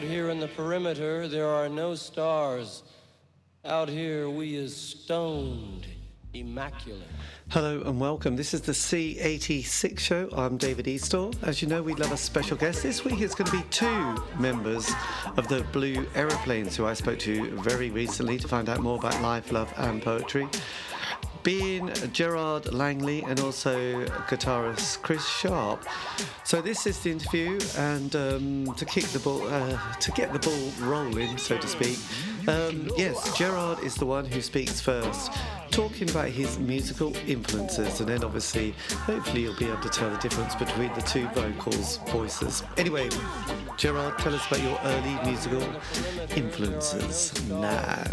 here in the perimeter, there are no stars. Out here, we is stoned, immaculate. Hello and welcome. This is the C86 show. I'm David Eastaugh. As you know, we love a special guest. This week it's going to be two members of the Blue Aeroplanes who I spoke to very recently to find out more about life, love and poetry. Being Gerard Langley and also guitarist Chris Sharp. So this is the interview, and to get the ball rolling, so to speak. Yes, Gerard is the one who speaks first, talking about his musical influences, and then obviously, hopefully, you'll be able to tell the difference between the two voices. Anyway, Gerard, tell us about your early musical influences now.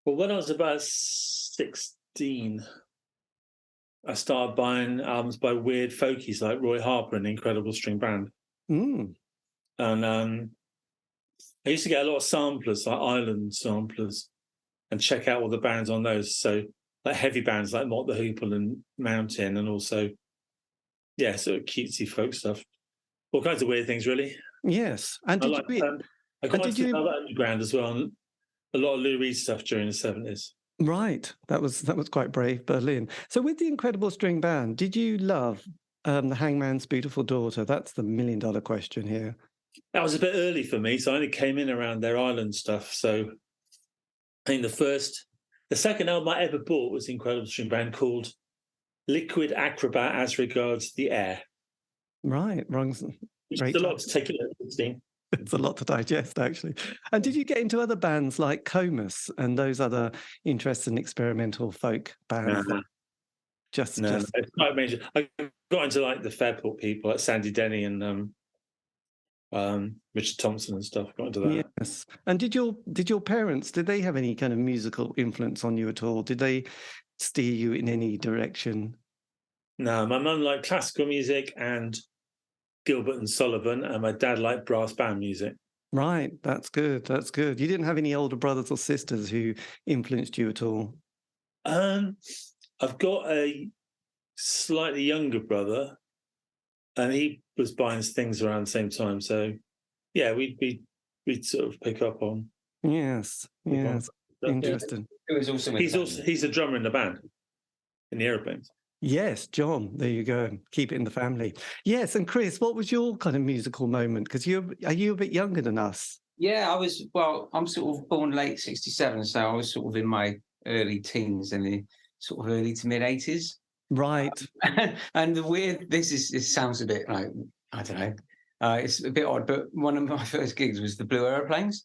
Well, when I was about 16, I started buying albums by weird folkies like Roy Harper and the Incredible String Band. And I used to get a lot of samplers, like island samplers, and check out all the bands on those. So, like heavy bands like Mott the Hoople and Mountain, and also, sort of cutesy folk stuff. All kinds of weird things, really. Yes. And I got into underground as well, and a lot of Lou Reed stuff during the 70s. Right, that was quite brave, Berlin. So with the Incredible String Band, did you love The Hangman's Beautiful Daughter? That's the million-dollar question here. That was a bit early for me, so I only came in around their island stuff. So I think the second album I ever bought was the Incredible String Band, called Liquid Acrobat as Regards the Air. Right, wrong. It's a lot to take in at 16. It's a lot to digest, actually. And did you get into other bands like Comus and those other interesting experimental folk bands? No. It's quite amazing. I got into like the Fairport people, like Sandy Denny and Richard Thompson and stuff. Got into that. Yes. And did your parents, did they have any kind of musical influence on you at all? Did they steer you in any direction? No, my mum liked classical music and Gilbert and Sullivan, and my dad liked brass band music. Right, that's good. That's good. You didn't have any older brothers or sisters who influenced you at all? I've got a slightly younger brother, and he was buying things around the same time. So, yeah, we'd sort of pick up on. Yes. Interesting. He's a drummer in the band, in the Aeroplanes. Yes, John, there you go. Keep it in the family. Yes, and Chris, what was your kind of musical moment? Because are you a bit younger than us? Yeah, I'm sort of born late 67, so I was sort of in my early teens, in the sort of early to mid 80s. Right. And this sounds a bit like, I don't know, it's a bit odd, but one of my first gigs was the Blue Aeroplanes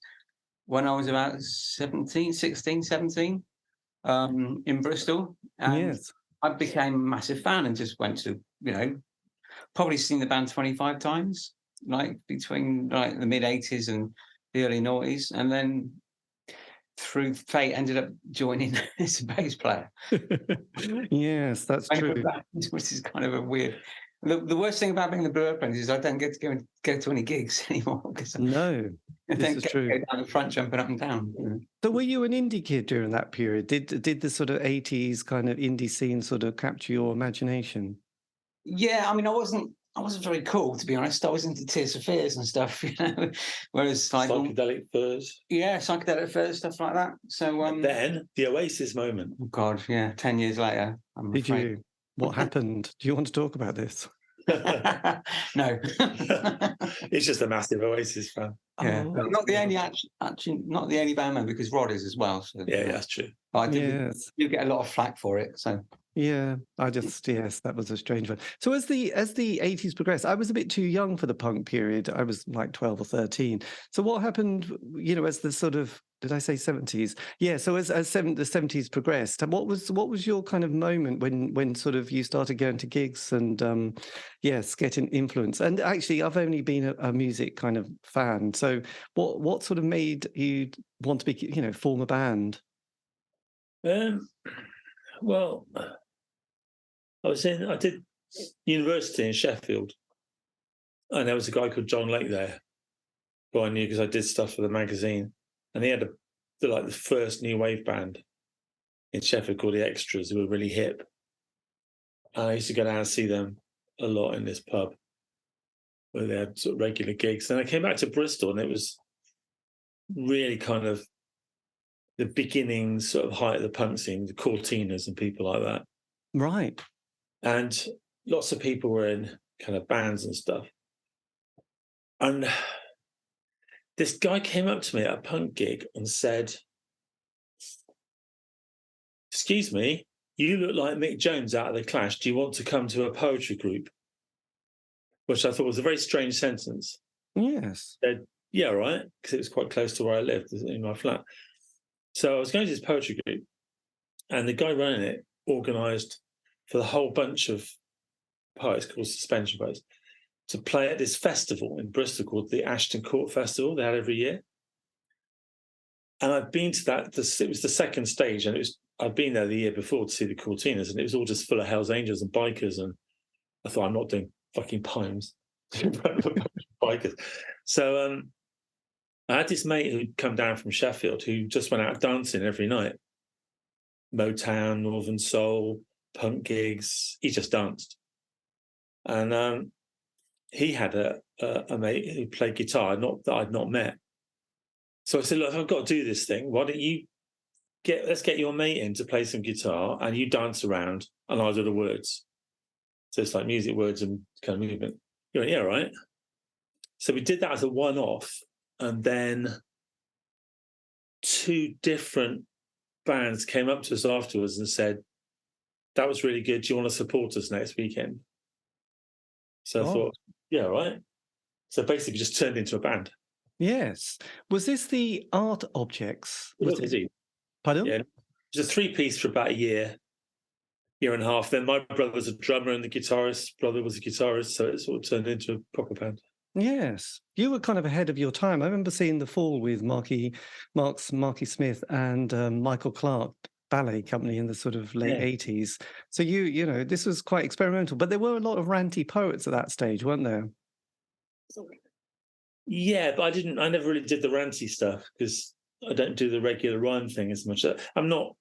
when I was about 16, 17, in Bristol. And yes. I became a massive fan and just went to, probably seen the band 25 times, like between like the mid 80s and the early 90s. And then through fate ended up joining as a bass player. Yes, that's true. Which is kind of a weird. The worst thing about being the Blue Aeroplanes is I don't get to go to any gigs anymore. No, this is true. Go down the front, jumping up and down. So were you an indie kid during that period? Did the sort of 80s kind of indie scene sort of capture your imagination? Yeah, I mean, I wasn't very cool, to be honest. I was into Tears for Fears and stuff, Whereas like Psychedelic Furs. Yeah, Psychedelic Furs, stuff like that. So then the Oasis moment. Oh God, yeah, 10 years later. Did you? What happened? Do you want to talk about this? No. It's just a massive Oasis fan. Yeah, not the only band member, because Rod is as well. So, yeah, that's true. I do get a lot of flack for it. So yeah, that was a strange one. So as the 80s progressed, I was a bit too young for the punk period. I was like 12 or 13. So what happened, as the sort of, did I say 70s? Yeah, so as the 70s progressed, and what was your kind of moment when sort of you started going to gigs and getting influence? And actually, I've only been a music kind of fan. So what sort of made you want to be, form a band? Well, I did university in Sheffield, and there was a guy called John Lake there, who I knew because I did stuff for the magazine, and he had the first new wave band in Sheffield called the Extras, who were really hip. And I used to go down and see them a lot in this pub. where they had sort of regular gigs. Then I came back to Bristol, and it was really kind of the beginning sort of height of the punk scene, the Cortinas and people like that. Right. And lots of people were in kind of bands and stuff. And this guy came up to me at a punk gig and said, "Excuse me, you look like Mick Jones out of The Clash. Do you want to come to a poetry group?" Which I thought was a very strange sentence. Yes. Said, "Yeah, right," because it was quite close to where I lived, in my flat. So I was going to this poetry group, and the guy running it organised for the whole bunch of poets called Suspension Poets to play at this festival in Bristol called the Ashton Court Festival they had every year. And I'd been to that. It was the second stage, and I'd been there the year before to see the Cortinas, and it was all just full of Hells Angels and bikers. And I thought, I'm not doing fucking poems. Bikers. So I had this mate who'd come down from Sheffield who just went out dancing every night. Motown, Northern Soul, punk gigs. He just danced. And he had a mate who played guitar, that I'd not met. So I said, "Look, I've got to do this thing. Why don't you let's get your mate in to play some guitar, and you dance around, and I'll do the words." So it's like music, words, and kind of movement. He went, "Yeah, right." So we did that as a one-off, and then 2 different bands came up to us afterwards and said, "That was really good. Do you want to support us next weekend?" So I thought, yeah, right. So basically just turned into a band. Yes. Was this the Art Objects? It was indeed. Pardon? Yeah. It was a 3-piece for about a year and a half. Then my brother was a drummer and the guitarist brother was a guitarist. So it sort of turned into a proper band. Yes. You were kind of ahead of your time. I remember seeing The Fall with Marky Smith and Michael Clark Ballet Company in the sort of late 80s. So you know, this was quite experimental, but there were a lot of ranty poets at that stage, weren't there? Yeah, but I never really did the ranty stuff because I don't do the regular rhyme thing as much. I'm not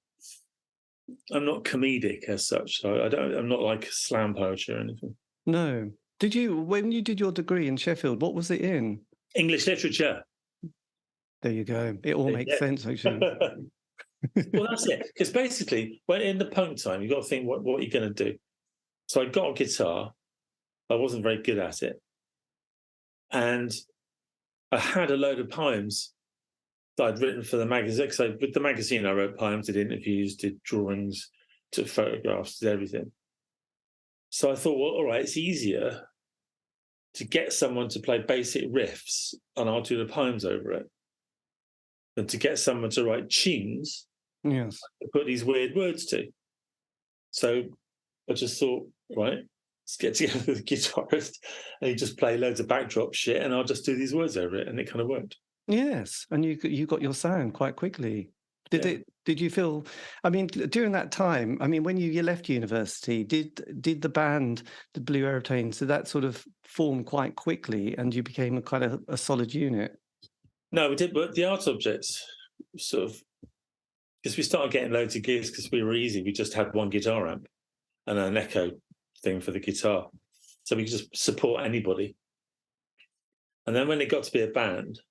comedic as such. So I'm not like slam poetry or anything. No. When you did your degree in Sheffield, what was it in? English literature. There you go. It all makes sense, actually. Well, that's it. Because basically, when in the punk time, you've got to think what you're going to do. So I got a guitar. I wasn't very good at it. And I had a load of poems that I'd written for the magazine. So with the magazine, I wrote poems, did interviews, did drawings, took photographs, did everything. So I thought, well, all right, it's easier to get someone to play basic riffs and I'll do the poems over it than to get someone to write tunes. Yes. To put these weird words to. So I just thought, right, let's get together with a guitarist and he just play loads of backdrop shit and I'll just do these words over it. And it kind of worked. Yes. And you got your sound quite quickly. Did you feel, I mean, during that time, I mean, when you left university, did the band, the Blue Aeroplanes, did that sort of form quite quickly and you became quite a solid unit? No, we did, but the Art Objects sort of, because we started getting loads of gigs because we were easy. We just had one guitar amp and an echo thing for the guitar. So we could just support anybody. And then when it got to be a band,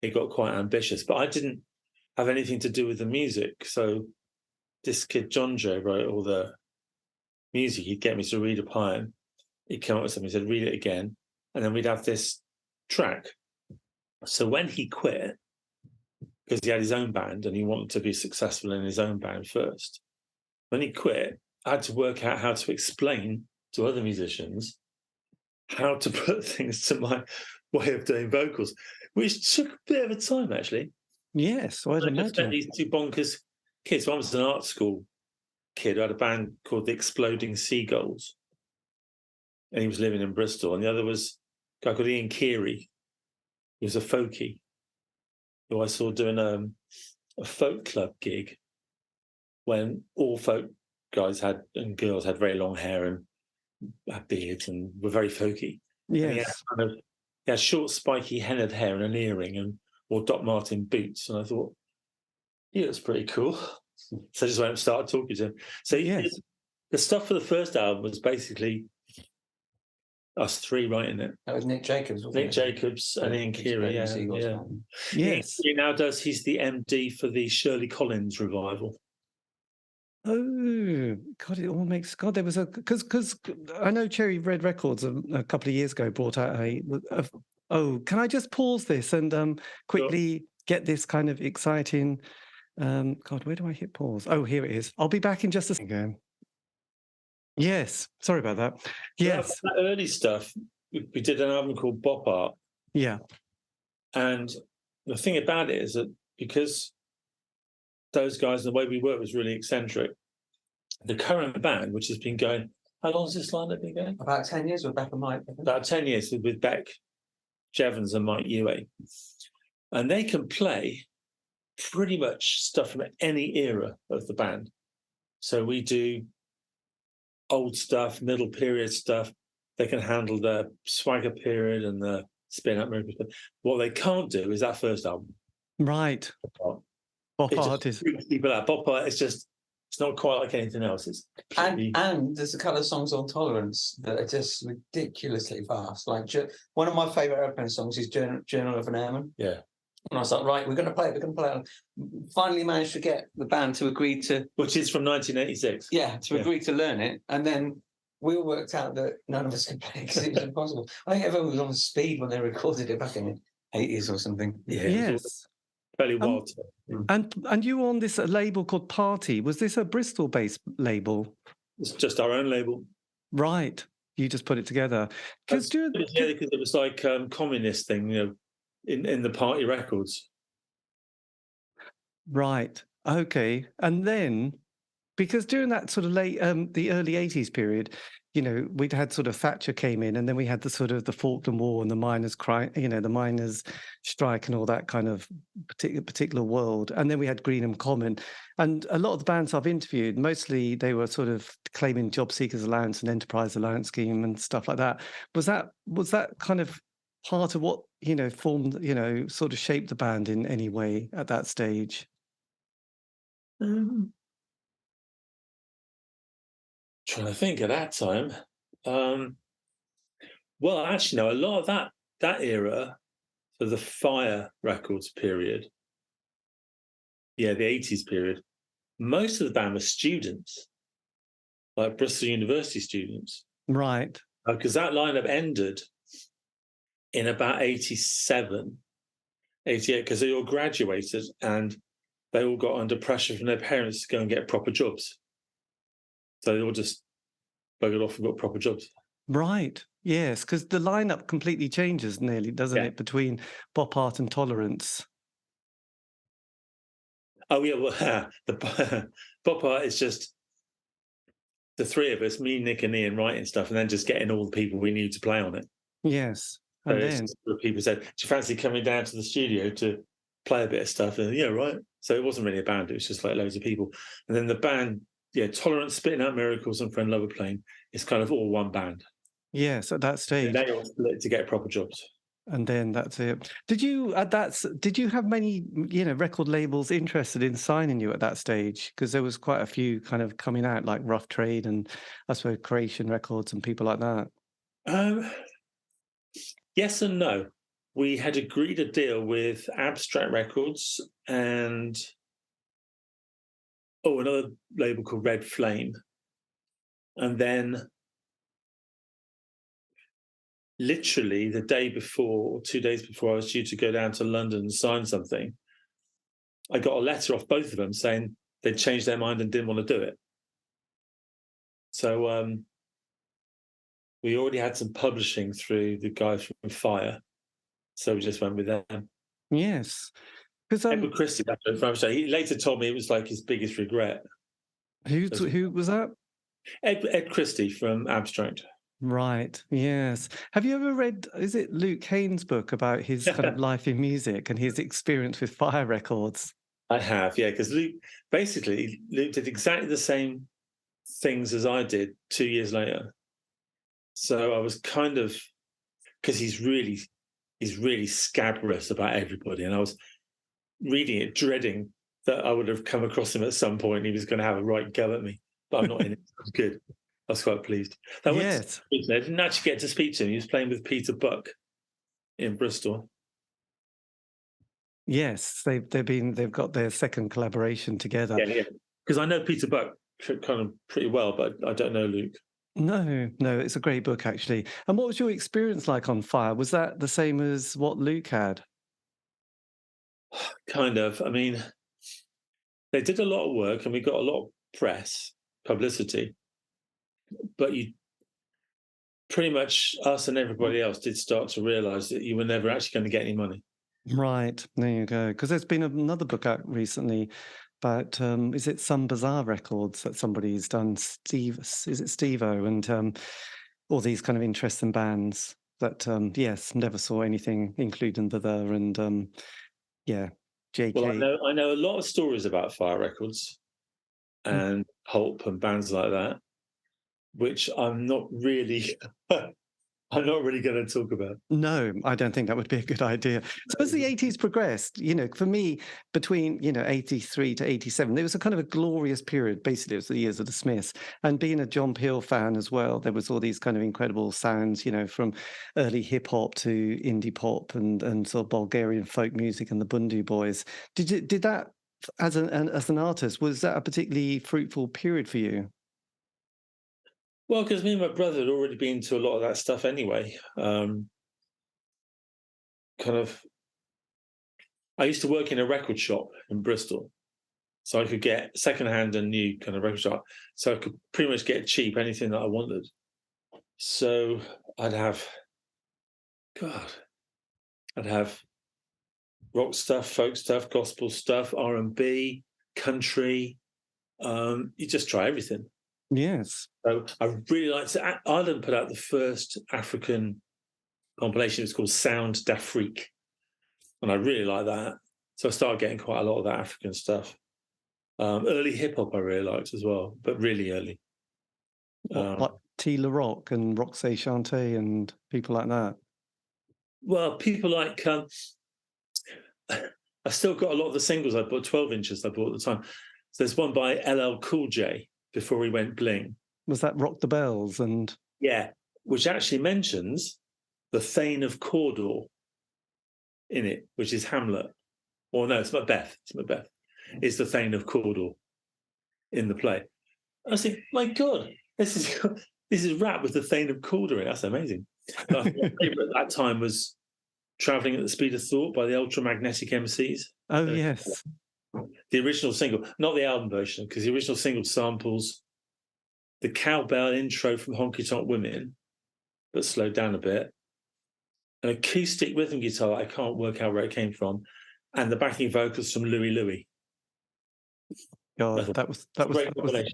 it got quite ambitious. But I didn't have anything to do with the music. So this kid, John Joe, wrote all the music. He'd get me to read a poem. He'd come up with something, he said, read it again. And then we'd have this track. So when he quit, because he had his own band and he wanted to be successful in his own band first, when he quit, I had to work out how to explain to other musicians how to put things to my way of doing vocals, which took a bit of a time, actually. Yes, I'd imagine. I met these 2 bonkers kids. One was an art school kid who had a band called the Exploding Seagulls, and he was living in Bristol. And the other was a guy called Ian Keary. He was a folkie who I saw doing a folk club gig when all folk guys and girls had very long hair and had beards and were very folky. Yes. He had short, spiky, hennaed hair and an earring and wore Doc Martin boots. And I thought, yeah, that's pretty cool. So I just went and started talking to him. So yes. The stuff for the first album was basically us three writing it. That was Nick Jacobs, wasn't Nick it? Jacobs and Ian Keary, yeah. Yeah. Yes. He now he's the MD for the Shirley Collins revival. Oh God! It all makes God. There was because I know Cherry Red Records a couple of years ago brought out oh, can I just pause this and quickly get this kind of exciting? God, where do I hit pause? Oh, here it is. I'll be back in just a second. Yes, sorry about that. Yes, that early stuff. We did an album called Bop Art. Yeah, and the thing about it is that because those guys and the way we work was really eccentric, the current band, which has been going, how long has this lineup been going? About 10 years with Beck and Mike. About 10 years with Beck Jevons and Mike Ewing. And they can play pretty much stuff from any era of the band. So we do old stuff, middle period stuff. They can handle the swagger period and the spin-up miracles. What they can't do is that first album. right. Bop Art is people out. Bop Art is just, it's not quite like anything else. It's completely... and there's a couple of songs on Tolerance that are just ridiculously fast. Like one of my favourite Aeroplane songs is Journal of an Airman. Yeah. And I was like, right, we're going to play it. Finally managed to get the band to agree to... Which is from 1986. Yeah, agree to learn it. And then we all worked out that none of us could play because it was impossible. I think everyone was on speed when they recorded it back in the 80s or something. Yeah. yes. Fairly wild. And you were on this label called Party. Was this a Bristol-based label? It's just our own label. Right. You just put it together. Because it was like communist thing, in the Party records. Right. Okay. And then, because during that sort of the early 80s period, we'd had sort of Thatcher came in, and then we had the sort of the Falkland War and the miners' the miners' strike and all that kind of particular world. And then we had Greenham Common, and a lot of the bands I've interviewed, mostly they were sort of claiming job seekers allowance and enterprise allowance scheme and stuff like that. Was that kind of part of what formed, sort of shaped the band in any way at that stage? Trying to think at that time. Well, actually, no, a lot of that era, so the Fire Records period, the 80s period, most of the band were students, like Bristol University students. Right. Because that lineup ended in about 87, 88, because they all graduated and they all got under pressure from their parents to go and get proper jobs. So they all just buggered off and got proper jobs. Right. Yes, because the lineup completely changes nearly, doesn't it, between Bop Art and Tolerance? Oh, yeah, well, the Bop Art is just the three of us, me, Nick and Ian, writing stuff and then just getting all the people we knew to play on it. Yes. So And then people said, do you fancy coming down to the studio to play a bit of stuff? And yeah, right. So it wasn't really a band, it was just like loads of people. And then the band, Tolerance, Spitting Out Miracles and FriendLoverPlane, it's kind of all one band. yes, at that stage. And they all split to get proper jobs. And then that's it. Did you have many, record labels interested in signing you at that stage? Because there was quite a few kind of coming out, like Rough Trade and I suppose Creation Records and people like that. Yes and no. We had agreed a deal with Abstract Records and another label called Red Flame. And then literally the day before or 2 days before I was due to go down to London and sign something, I got a letter off both of them saying they'd changed their mind and didn't want to do it. So we already had some publishing through the guys from Fire. So we just went with them. Yes. Because Edward Christie, he later told me it was like his biggest regret. Who was that? Ed Christie from Abstract. Right. Yes. Have you ever read? Is it Luke Haynes' book about his kind of life in music and his experience with Fire Records? I have, yeah. Because Luke did exactly the same things as I did 2 years later. So I was kind of, because he's really scabrous about everybody, and I was reading it, dreading that I would have come across him at some point and he was going to have a right go at me. But I'm not in it. It's good. I was quite pleased. I didn't actually get to speak to him. He was playing with Peter Buck in Bristol. Yes, they've got their second collaboration together. Yeah. Because I know Peter Buck kind of pretty well, but I don't know Luke. No, it's a great book, actually. And what was your experience like on Fire? Was that the same as what Luke had? Kind of. I mean, they did a lot of work and we got a lot of press publicity, but you pretty much, us and everybody else, did start to realise that you were never actually going to get any money. Right, there you go. Because there's been another book out recently about, is it Some Bizarre Records that somebody's done? Is it Steve-O? And all these kind of interesting bands that, yes, never saw anything, including the There and, yeah, JK. Well, I know a lot of stories about Fire Records and Pulp and bands like that, which I'm not really going to talk about. No, I don't think that would be a good idea. So as the 80s progressed, for me, between, 83 to 87, there was a kind of a glorious period. Basically, it was the years of the Smiths. And being a John Peel fan as well, there was all these kind of incredible sounds, from early hip-hop to indie pop and sort of Bulgarian folk music and the Bundu Boys. Did that, as an artist, was that a particularly fruitful period for you? Well, because me and my brother had already been to a lot of that stuff anyway. I used to work in a record shop in Bristol, so I could get secondhand and new kind of record shop. So I could pretty much get cheap anything that I wanted. So I'd have rock stuff, folk stuff, gospel stuff, R&B, country. You just try everything. Yes. So I really liked it. Ireland put out the first African compilation. It's called Sound d'Afrique. And I really like that. So I started getting quite a lot of that African stuff. Early hip-hop I really liked as well, but really early. Like T. La Rock and Roxy Shante and people like that? Well, people like... I still got a lot of the singles I bought, 12 inches I bought at the time. So there's one by LL Cool J, before he went bling. Was that Rock the Bells? And yeah, which actually mentions the Thane of Cawdor in it, which is Hamlet. Or no, it's Macbeth. It's the Thane of Cawdor in the play. I was thinking, my God, this is rap with the Thane of Cawdor in it. That's amazing. My favourite at that time was Travelling at the Speed of Thought by the Ultramagnetic MCs. Oh, yes. The original single, not the album version, because the original single samples the cowbell intro from Honky Tonk Women, but slowed down a bit, an acoustic rhythm guitar I can't work out where it came from, and the backing vocals from Louie Louie. God, that was great combination.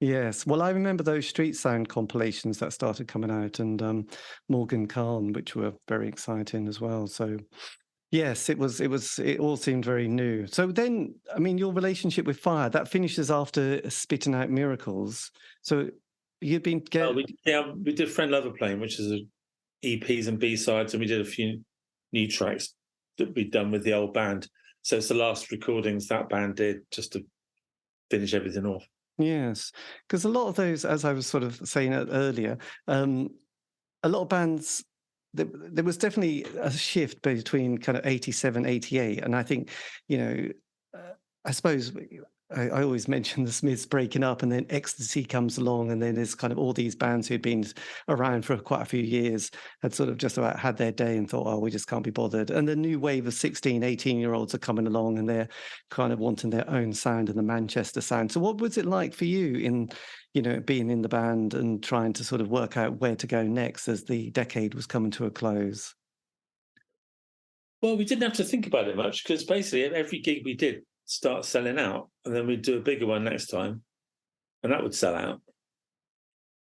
Yes, well, I remember those Street Sound compilations that started coming out, and Morgan Khan, which were very exciting as well. So. Yes, it all seemed very new. So then, I mean, your relationship with Fire, that finishes after Spitting Out Miracles. So you've been... we did FriendLoverPlane, which is EPs and B-sides, and we did a few new tracks that we'd done with the old band. So it's the last recordings that band did just to finish everything off. Yes, because a lot of those, as I was sort of saying earlier, a lot of bands... There was definitely a shift between kind of 87, 88. And I think, I suppose I always mention the Smiths breaking up and then Ecstasy comes along and then there's kind of all these bands who'd been around for quite a few years had sort of just about had their day and thought, oh, we just can't be bothered. And the new wave of 16, 18-year-olds are coming along and they're kind of wanting their own sound and the Manchester sound. So what was it like for you in... being in the band and trying to sort of work out where to go next as the decade was coming to a close? Well, we didn't have to think about it much because basically every gig we did start selling out and then we'd do a bigger one next time and that would sell out.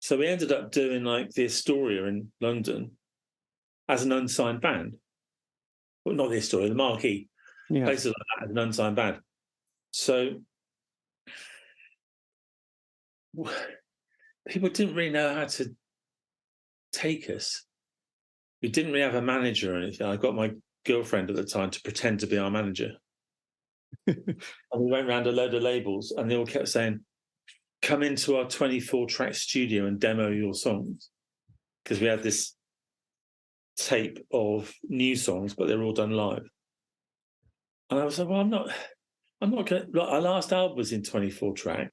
So we ended up doing like the Astoria in London as an unsigned band. Well, not the Astoria, the Marquee. Yeah. Places like that as an unsigned band. So people didn't really know how to take us. We didn't really have a manager or anything. I got my girlfriend at the time to pretend to be our manager. And we went around a load of labels and they all kept saying, come into our 24-track studio and demo your songs, because we had this tape of new songs, but they're all done live. And I was like, well, I'm not going to. Our last album was in 24-track.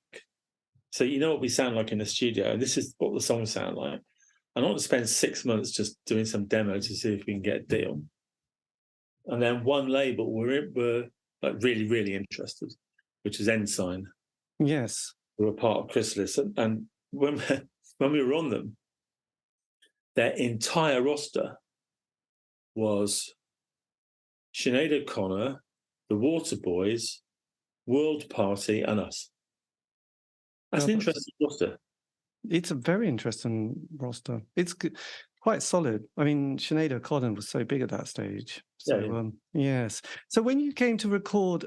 So you know what we sound like in the studio. And this is what the songs sound like. I don't want to spend 6 months just doing some demo to see if we can get a deal. And then one label were like really, really interested, which is Ensign. Yes. Who were part of Chrysalis. And when we were on them, their entire roster was Sinead O'Connor, the Waterboys, World Party, and us. That's an interesting roster. It's a very interesting roster. It's quite solid. I mean, Sinead O'Connor was so big at that stage. So, yes. So when you came to record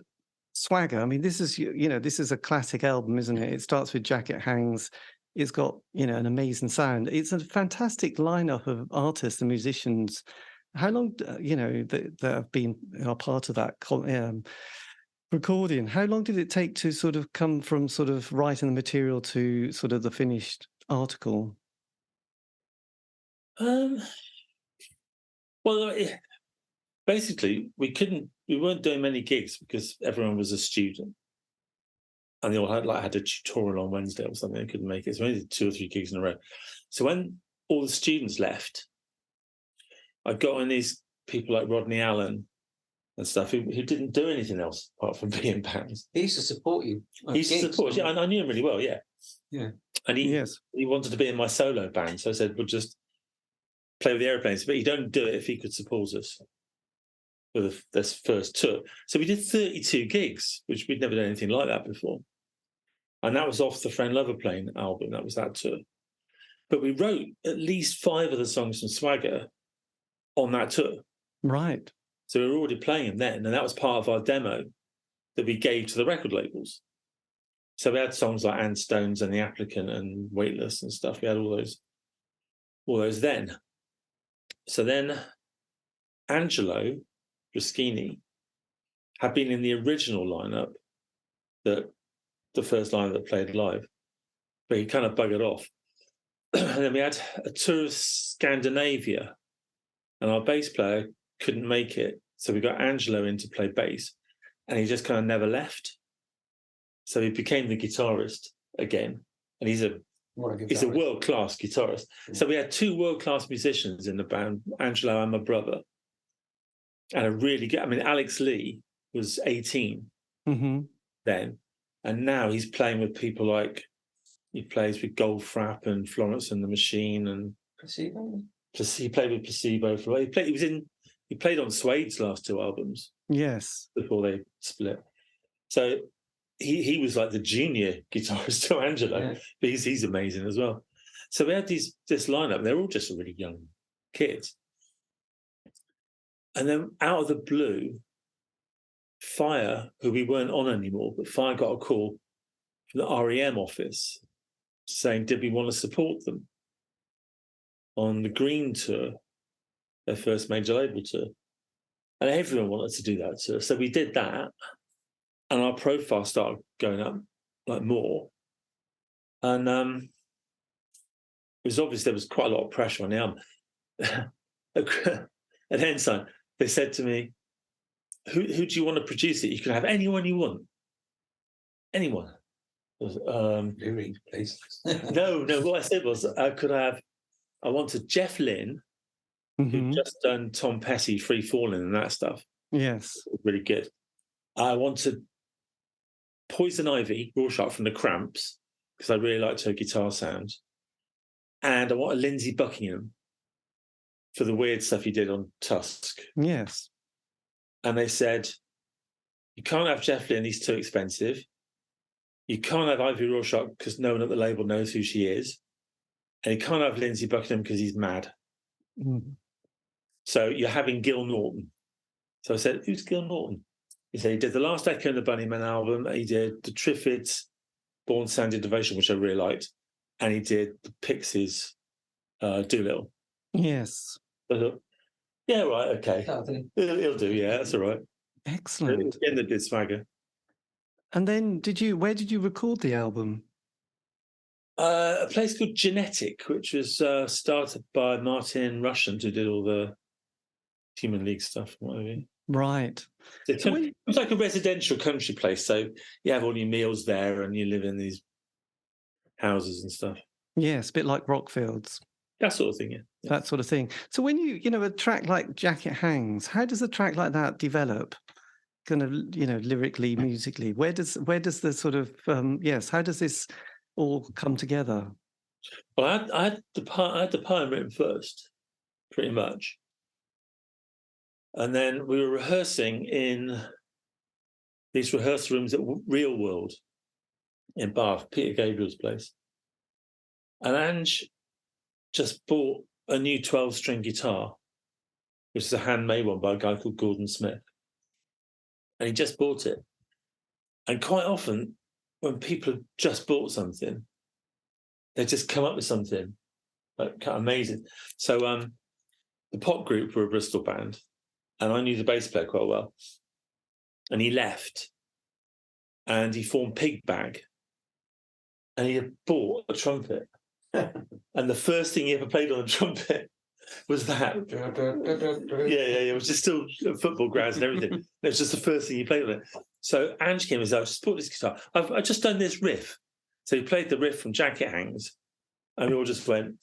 Swagger, I mean, this is, this is a classic album, isn't it? It starts with Jacket Hangs. It's got, an amazing sound. It's a fantastic lineup of artists and musicians. How long, that have been a part of that recording? How long did it take to sort of come from sort of writing the material to sort of the finished article? Well, basically, we weren't doing many gigs because everyone was a student, and they all had a tutorial on Wednesday or something. They couldn't make it, so we only did 2 or 3 gigs in a row. So when all the students left, I got on these people like Rodney Allen and stuff who didn't do anything else apart from being bands. He used to support you. He used to support. Yeah, I knew him really well. Yeah. And he wanted to be in my solo band, so I said, "We'll just play with the Aeroplanes, but he'd only do it if he could support us for this first tour." So we did 32 gigs, which we'd never done anything like that before, and that was off the FriendLoverPlane album. That was that tour. But we wrote at least 5 of the songs from Swagger on that tour. Right. So we were already playing them then, and that was part of our demo that we gave to the record labels. So we had songs like Ann Stones and The Applicant and Weightless and stuff. We had all those then. So then Angelo Bruschini had been in the original lineup, the first lineup that played live, but he kind of buggered off. And then we had a tour of Scandinavia, and our bass player couldn't make it. So we got Angelo in to play bass, and he just kind of never left. So he became the guitarist again. And he's a world-class guitarist. Yeah. So we had 2 world-class musicians in the band, Angelo and my brother. And a really good, Alex Lee was 18 then. And now he's playing with people like, he plays with Goldfrapp and Florence and the Machine and Placebo. He played with Placebo for he played on Suede's last 2 albums. Yes. Before they split. So he was like the junior guitarist to Angelo, but he's amazing as well. So we had this lineup. They're all just really young kids. And then out of the blue, Fire, who we weren't on anymore, but Fire got a call from the REM office saying, did we want to support them on the Green tour, their first major label tour? And everyone wanted to do that tour. So we did that. And our profile started going up like more. And it was obvious there was quite a lot of pressure on the album. At Ensign, they said to me, who do you want to produce it? You can have anyone you want. Anyone. Please. No, what I said was I wanted Jeff Lynne, who'd just done Tom Petty, Free Fallin' and that stuff. Yes. It was really good. I wanted Poison Ivy, Rorschach from the Cramps, because I really liked her guitar sound. And I wanted Lindsey Buckingham for the weird stuff he did on Tusk. Yes. And they said, you can't have Jeff Lynne, he's too expensive. You can't have Ivy Rorschach because no one at the label knows who she is. And you can't have Lindsey Buckingham because he's mad. So you're having Gil Norton. So I said, who's Gil Norton? He said he did the last Echo and the Bunnymen album. He did the Triffids, Born Sounded Devotion, which I really liked. And he did the Pixies, Doolittle. Yes. I thought, yeah, right, okay. He'll do, yeah, that's all right. Excellent. It was him that did Swagger. And then where did you record the album? A place called Genetic, which was started by Martin Russian, who did all the Human League stuff. Right. It was like a residential country place. So you have all your meals there and you live in these houses and stuff. Yes, a bit like Rockfields. That sort of thing, yeah. That sort of thing. So when a track like Jacket Hangs, how does a track like that develop? Kind of, lyrically, musically, where does the sort of how does this all come together? Well, I had the poem written first, pretty much, and then we were rehearsing in these rehearsal rooms at Real World in Bath, Peter Gabriel's place, and Ange just bought a new 12-string guitar, which is a handmade one by a guy called Gordon Smith. And he just bought it. And quite often, when people have just bought something, they just come up with something like kind of amazing. So the Pop Group were a Bristol band, and I knew the bass player quite well. And he left, and he formed Pig Bag, and he had bought a trumpet. And the first thing he ever played on a trumpet was that. It was just still football grounds and everything. It was just the first thing he played on it. So Ange came and said, "I just bought this guitar. I've just done this riff." So he played the riff from Jacket Hangs, and we all just went,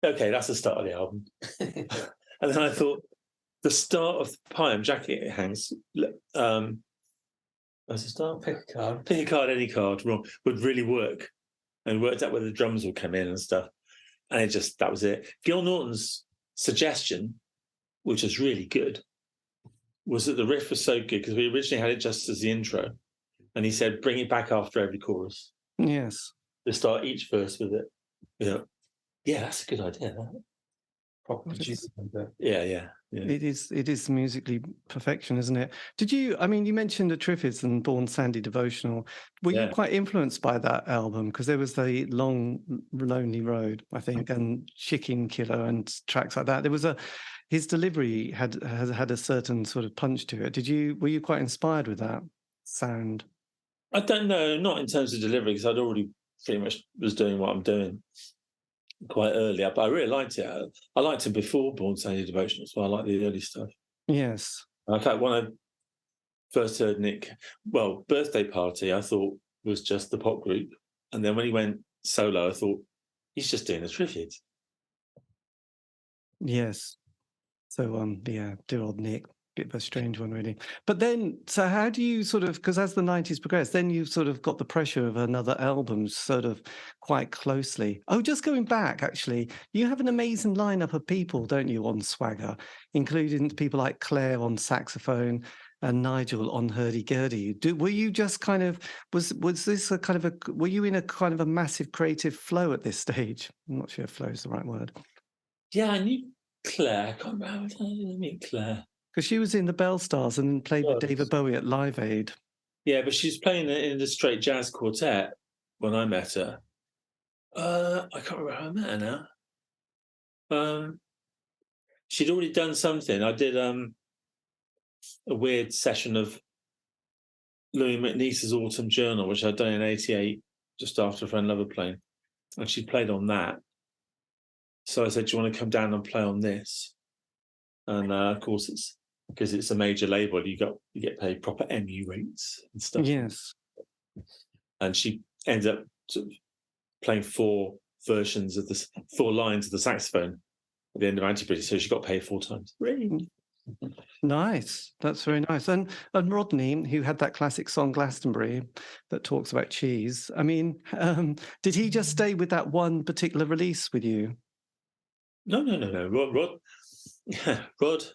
"Okay, that's the start of the album." And then I thought, the start of the poem, Jacket Hangs, what's the start? Pick a card. Pick a card, any card, wrong, would really work. And worked out where the drums would come in and stuff. And that was it. Gil Norton's suggestion, which was really good, was that the riff was so good because we originally had it just as the intro. And he said, bring it back after every chorus. Yes. To start each verse with it. Yeah, that's a good idea. That. Proper producer. Yeah. It is musically perfection, isn't it? Did you? I mean, you mentioned the Triffids and Born Sandy Devotional. Were you quite influenced by that album? Because there was the Long Lonely Road, I think, and Chicken Killer and tracks like that. There was his delivery had a certain sort of punch to it. Were you quite inspired with that sound? I don't know, not in terms of delivery, because I'd already pretty much was doing what I'm doing quite early, but I really liked it. I liked it before Born Sandy Devotional, so I like the early stuff. Yes. In fact, when I first heard Nick, Birthday Party, I thought was just the Pop Group. And then when he went solo, I thought, he's just doing a Triffids. Yes. So, dear old Nick. Bit of a strange one, really. But then, so how do you sort of, because as the 90s progressed, then you've sort of got the pressure of another album sort of quite closely. Oh, just going back, actually, you have an amazing lineup of people, don't you, on Swagger, including people like Claire on saxophone and Nigel on hurdy-gurdy. Were you just kind of, was this a kind of were you in a kind of a massive creative flow at this stage? I'm not sure if flow is the right word. Yeah, I knew Claire. I can't remember. I meet Claire. Because she was in the Bell Stars and played with David Bowie at Live Aid. Yeah, but she's playing in the straight jazz quartet when I met her. I can't remember how I met her now. She'd already done something. I did a weird session of Louis McNeese's Autumn Journal, which I'd done in '88, just after FriendLoverPlane. And she played on that. So I said, do you want to come down and play on this? And of course, it's because it's a major label, you get paid proper MU rates and stuff. Yes. And she ended up sort of playing 4 lines of the saxophone at the end of Anti-British, so she got paid 4 times. Nice. That's very nice. And Rodney, who had that classic song Glastonbury that talks about cheese, I mean, did he just stay with that one particular release with you? No. Rod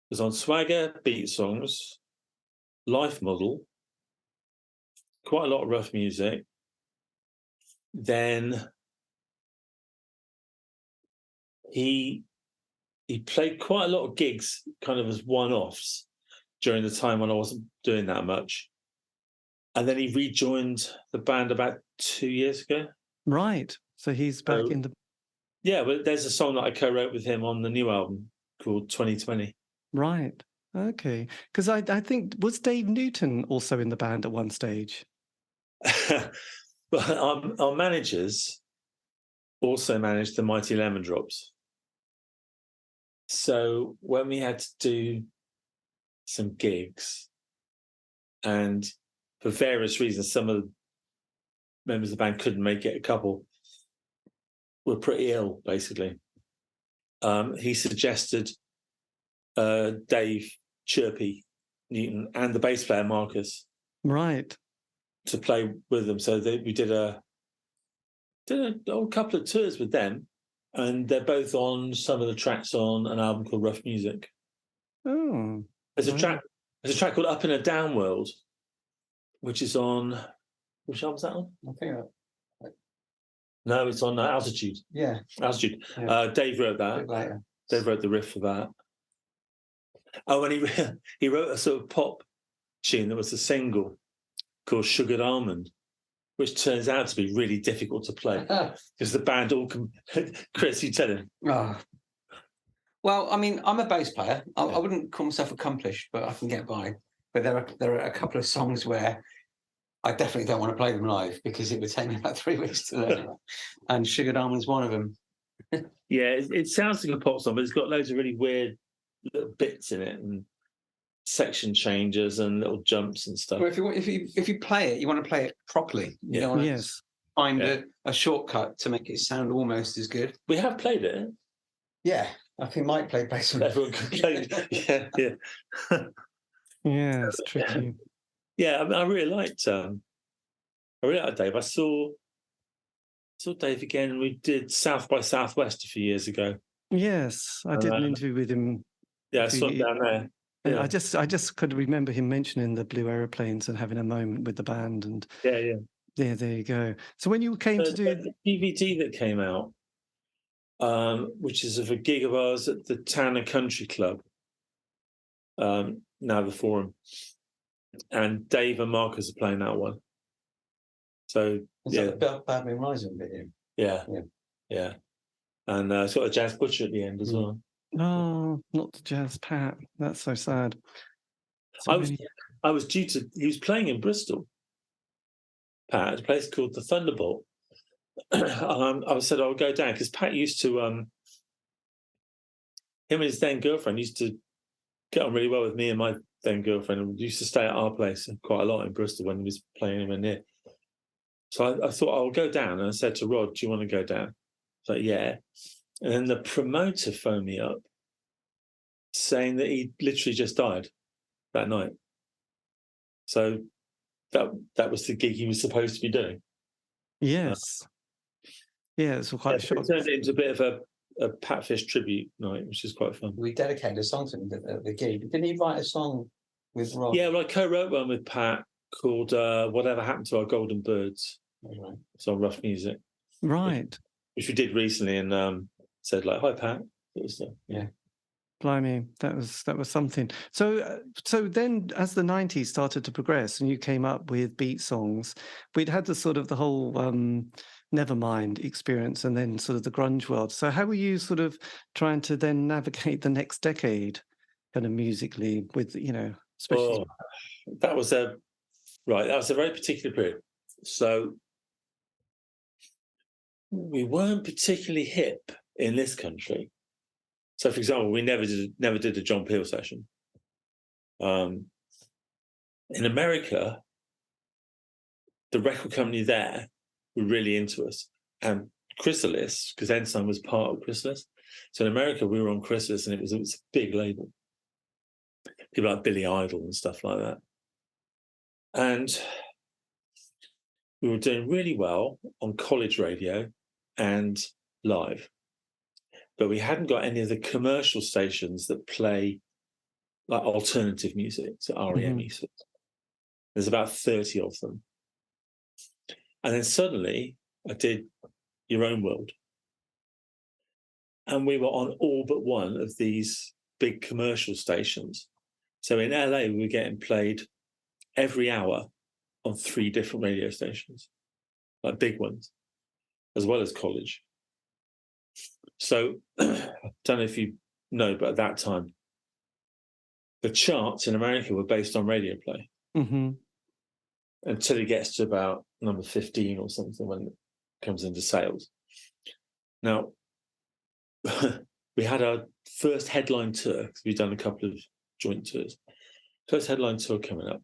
was on Swagger, Beat Songs, Life Model, quite a lot of rough music. Then he played quite a lot of gigs kind of as one-offs during the time when I wasn't doing that much. And then he rejoined the band about 2 years ago. Right. So he's back in the... Yeah, but there's a song that I co-wrote with him on the new album called 2020. Right. Okay. Because I think, was Dave Newton also in the band at one stage? But our managers also managed the Mighty Lemon Drops. So when we had to do some gigs, and for various reasons, some of the members of the band couldn't make it, a couple were pretty ill, basically. He suggested Dave Chirpy Newton and the bass player Marcus Right. to play with them. So we did a couple of tours with them, and they're both on some of the tracks on an album called Rough Music. Oh, There's a track called Up in a Down World, which is on, which album's that on? I think No, it's on Altitude. Yeah. Altitude. Yeah. Dave wrote A that. bit later. Dave wrote the riff for that. Oh, and he wrote a sort of pop tune that was a single called Sugared Almond, which turns out to be really difficult to play because the band all Chris, you tell him. Oh. Well, I mean, I'm a bass player. I wouldn't call myself accomplished, but I can get by. But there are a couple of songs where I definitely don't want to play them live because it would take me about 3 weeks to learn it. And Sugared Almond's one of them. Yeah, it sounds like a pop song, but it's got loads of really weird little bits in it and section changes and little jumps and stuff. Well, if you play it, you want to play it properly. You don't want to find a shortcut to make it sound almost as good. We have played it. Yeah, I think Mike played bass on it. Everyone can play it. Yeah. Yeah, it's tricky. Yeah, I mean, I really liked Dave. I saw Dave again. We did South by Southwest a few years ago. Yes, I did an interview with him. Yeah, I saw him down there. And Yeah. I just could remember him mentioning the Blue Aeroplanes and having a moment with the band. And Yeah. there you go. So when you came to do the DVD that came out, which is of a gig of ours at the Town and Country Club, now the Forum, and Dave and Marcus are playing that one. So Is that the Bad Men Rising video? Yeah. And it's got a Jazz Butcher at the end as well. Oh, not the Jazz Pat. That's so sad. I was due to. He was playing in Bristol, Pat, at a place called the Thunderbolt. I said I'll go down because Pat used to. Him and his then girlfriend used to get on really well with me and my then girlfriend, and used to stay at our place quite a lot in Bristol when he was playing anywhere near. So I thought I'll go down, and I said to Rod, "Do you want to go down?" So yeah. And then the promoter phoned me up saying that he literally just died that night. So that was the gig he was supposed to be doing. Yes. Yeah, it's quite a shock. It turned into a bit of a Patfish tribute night, which is quite fun. We dedicated a song to him at the gig. Didn't he write a song with Rob? Yeah, well, I co-wrote one with Pat called Whatever Happened to Our Golden Birds. Right. It's on Rough Music. Right. Which we did recently and said like, "Hi, Pat." Yeah. Blimey, that was something. So then, as the 90s started to progress, and you came up with beat songs, we'd had the whole Nevermind experience, and then sort of the grunge world. So how were you sort of trying to then navigate the next decade, kind of musically, with especially? That was a very particular period. So we weren't particularly hip in this country. So, for example, we never did a John Peel session. In America, the record company there were really into us, and Chrysalis, because Ensign was part of Chrysalis. So in America, we were on Chrysalis, and it was a big label. People like Billy Idol and stuff like that, and we were doing really well on college radio and live. But we hadn't got any of the commercial stations that play like alternative music, so REM music. There's about 30 of them. And then suddenly I did Your Own World. And we were on all but one of these big commercial stations. So in LA, we were getting played every hour on 3 different radio stations, like big ones, as well as college. So, I don't know if you know, but at that time, the charts in America were based on radio play. Mm-hmm. until it gets to about number 15 or something when it comes into sales. Now, we had our first headline tour, because we've done a couple of joint tours. First headline tour coming up.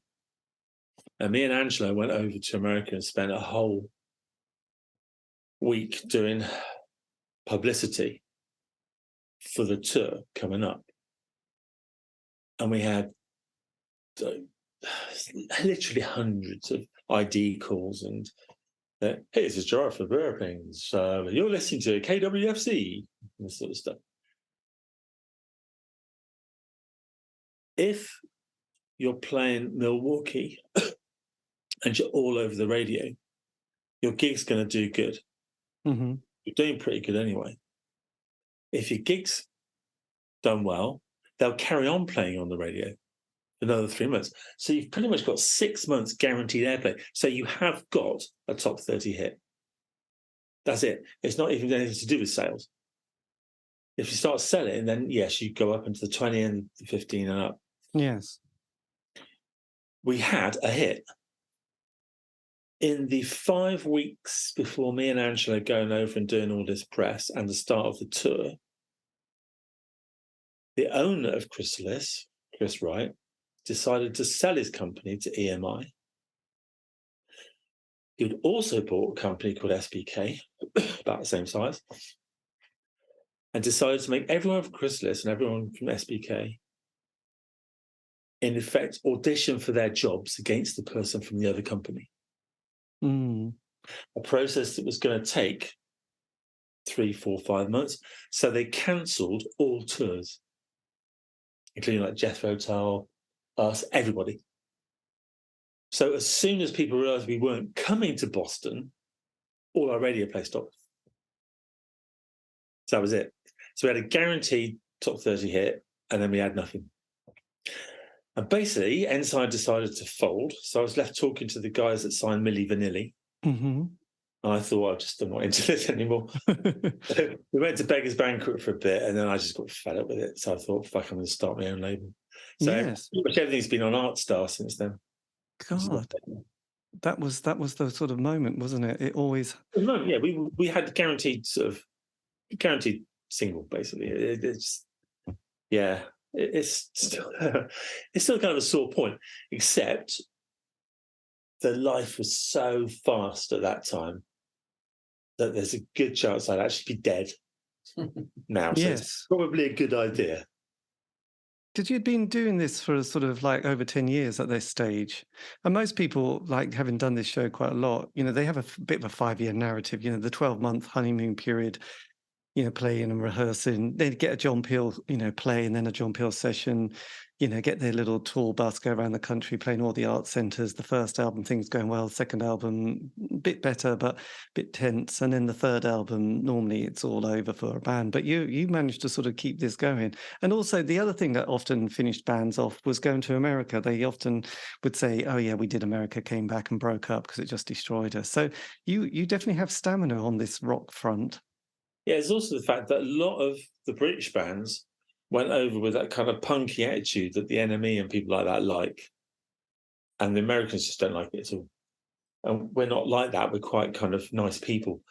And me and Angela went over to America and spent a whole week doing publicity for the tour coming up. And we had literally hundreds of ID calls and hey, this is Gerard from Blue Aeroplanes. You're listening to KWFC, and this sort of stuff. If you're playing Milwaukee and you're all over the radio, your gig's going to do good. Mm-hmm. You're doing pretty good anyway. If your gig's done well, they'll carry on playing on the radio another 3 months. So you've pretty much got 6 months guaranteed airplay. So you have got a top 30 hit. That's it. It's not even anything to do with sales. If you start selling, then yes, you go up into the 20 and the 15 and up. Yes. We had a hit. In the 5 weeks before me and Angela going over and doing all this press and the start of the tour, the owner of Chrysalis, Chris Wright, decided to sell his company to EMI. He'd also bought a company called SBK, about the same size, and decided to make everyone from Chrysalis and everyone from SBK, in effect, audition for their jobs against the person from the other company. Mm. A process that was going to take 3, 4, 5 months. So they cancelled all tours, including like Jethro Tull, us, everybody. So as soon as people realised we weren't coming to Boston, all our radio play stopped. So that was it. So we had a guaranteed top 30 hit, and then we had nothing. And basically, Ensign decided to fold. So I was left talking to the guys that signed Milli Vanilli. Mm-hmm. And I thought, I'm not into this anymore. So we went to Beggar's Banquet for a bit, and then I just got fed up with it. So I thought, fuck, I'm going to start my own label. So yes. pretty much everything's been on Artstar since then. God, that was the sort of moment, wasn't it? It always. Yeah, we had guaranteed single, basically. It's still it's still kind of a sore point, except the life was so fast at that time that there's a good chance I'd actually be dead now. So Yes. it's probably a good idea. Because you'd been doing this for sort of like over 10 years at this stage. And most people, like having done this show quite a lot, they have a bit of a 5-year narrative, the 12-month honeymoon period, playing and rehearsing. They'd get a John Peel, play, and then a John Peel session, get their little tour bus, go around the country, playing all the art centres. The first album, things going well. Second album, a bit better, but a bit tense. And then the third album, normally it's all over for a band. But you managed to sort of keep this going. And also the other thing that often finished bands off was going to America. They often would say, oh yeah, we did America, came back and broke up because it just destroyed us. So you definitely have stamina on this rock front. Yeah, it's also the fact that a lot of the British bands went over with that kind of punky attitude that the NME and people like that like. And the Americans just don't like it at all. And we're not like that. We're quite kind of nice people.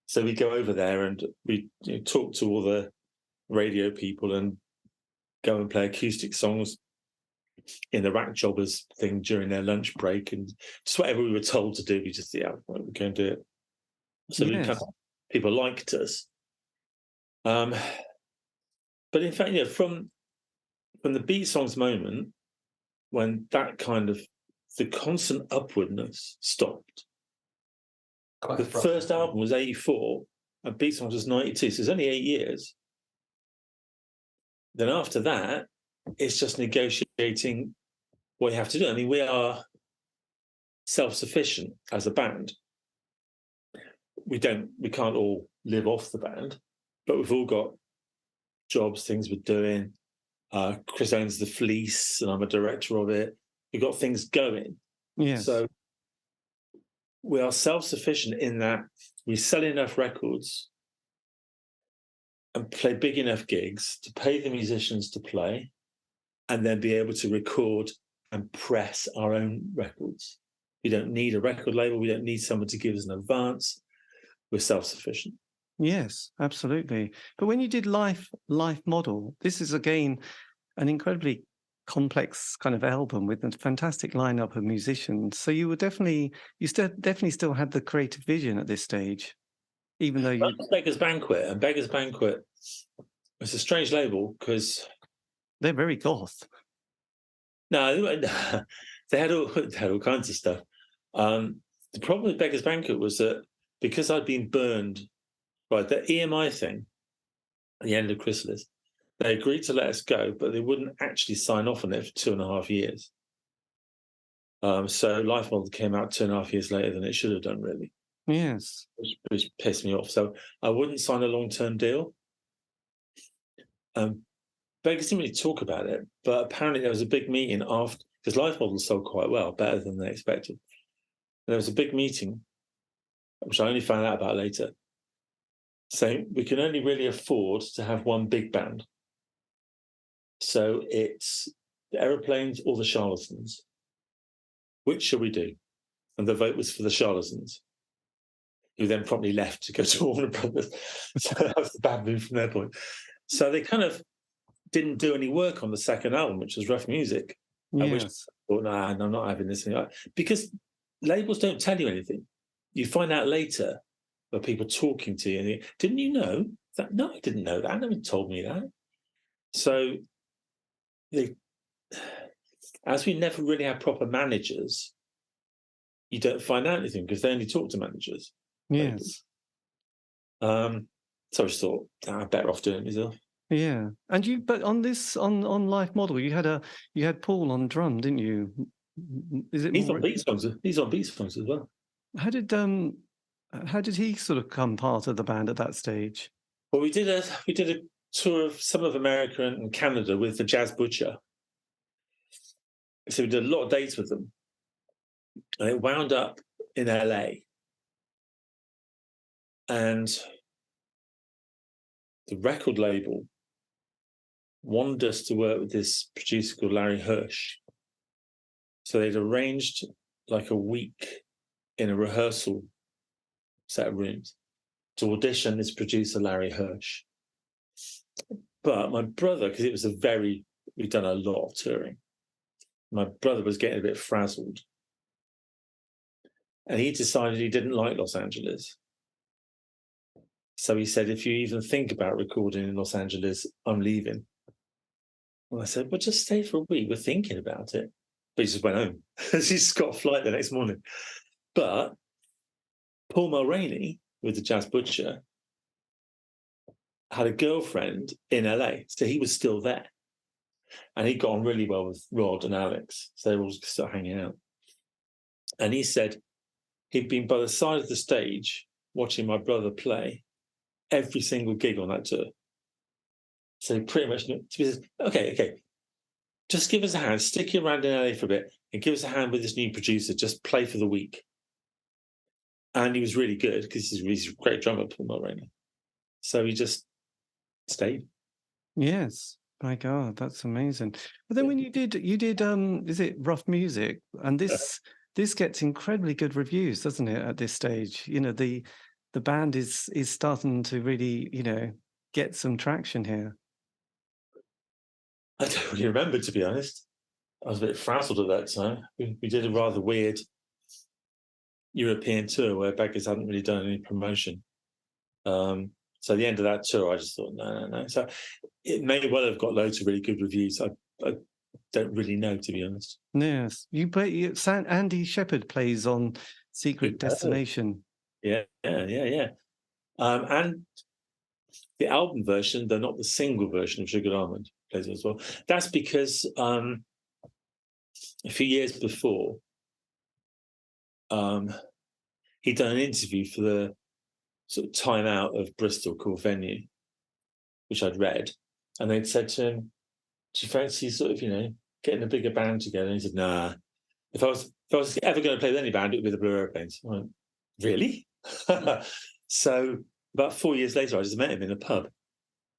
So we go over there and we talk to all the radio people and go and play acoustic songs in the rack jobbers thing during their lunch break. And just whatever we were told to do, we just, we're going to do it. So Yes. people liked us. But in fact, from the Beat Songs moment, when that kind of the constant upwardness stopped. The first album was 84, and Beat Songs was 92, so it's only 8 years. Then after that, it's just negotiating what you have to do. I mean, we are self-sufficient as a band. We can't all live off the band, but we've all got jobs, things we're doing. Chris owns The Fleece, and I'm a director of it. We've got things going. Yes. So we are self-sufficient in that we sell enough records and play big enough gigs to pay the musicians to play, and then be able to record and press our own records. We don't need a record label. We don't need someone to give us an advance. We're self-sufficient. Yes, absolutely. But when you did Life Model, this is again an incredibly complex kind of album with a fantastic lineup of musicians. So you were definitely still had the creative vision at this stage, even though you Beggars Banquet, and Beggars Banquet was a strange label because they're very goth. no, they had all kinds of stuff. The problem with Beggars Banquet was that because I'd been burned by the EMI thing at the end of Chrysalis, they agreed to let us go, but they wouldn't actually sign off on it for 2.5 years. So Life Model came out 2.5 years later than it should have done, really. Yes. Which pissed me off. So I wouldn't sign a long-term deal. Beggars didn't really talk about it, but apparently there was a big meeting after, because Life Model sold quite well, better than they expected. And there was a big meeting, which I only found out about later, saying we can only really afford to have one big band. So it's the Aeroplanes or the Charlatans. Which shall we do? And the vote was for the Charlatans, who then promptly left to go to Warner Brothers. So that was the bad move from their point. So they kind of didn't do any work on the second album, which was Rough Music. Yes. Which I thought, nah, I'm not having this thing. Because labels don't tell you anything. You find out later by people talking to you. And didn't you know that? No, I didn't know that. No one told me that. So as we never really had proper managers, you don't find out anything because they only talk to managers. Yes. So I just thought, I'm better off doing it myself. Yeah. And but on Life Model, you had Paul on drum, didn't you? He's on beat songs. He's on beat songs as well. How did he sort of come part of the band at that stage? Well, we did a tour of some of America and Canada with the Jazz Butcher. So we did a lot of dates with them. And it wound up in LA. And the record label wanted us to work with this producer called Larry Hirsch. So they'd arranged like a week in a rehearsal set of rooms to audition this producer, Larry Hirsch. But my brother, because we'd done a lot of touring, my brother was getting a bit frazzled. And he decided he didn't like Los Angeles. So he said, if you even think about recording in Los Angeles, I'm leaving. Well, I said, well, just stay for a week. We're thinking about it. But he just went home. He's got a flight the next morning. But Paul Mulroney, with the Jazz Butcher, had a girlfriend in LA. So he was still there. And he got on really well with Rod and Alex. So they were all still hanging out. And he said he'd been by the side of the stage watching my brother play every single gig on that tour. So pretty much, he says, okay, just give us a hand, stick you around in LA for a bit, and give us a hand with this new producer, just play for the week. And he was really good, because he's a great drummer, Paul Mulroney. So he just stayed. Yes. My God, that's amazing. But then when you did is it Rough Music? And this gets incredibly good reviews, doesn't it, at this stage? You know, the band is starting to really, get some traction here. I don't really remember, to be honest. I was a bit frazzled at that time. We did a rather weird European tour where Beggars hadn't really done any promotion. So at the end of that tour, I just thought, no. So it may well have got loads of really good reviews. I don't really know, to be honest. Yes. Andy Shepherd plays on Secret Destination. Yeah. And the album version, though not the single version of Sugar Almond, plays as well. That's because a few years before, he'd done an interview for the sort of Time Out of Bristol called Venue, which I'd read, and they'd said to him, do you fancy sort of, getting a bigger band together? And he said, nah. If I was ever going to play with any band, it would be the Blue Aeroplanes. I went, really? So about 4 years later, I just met him in a pub and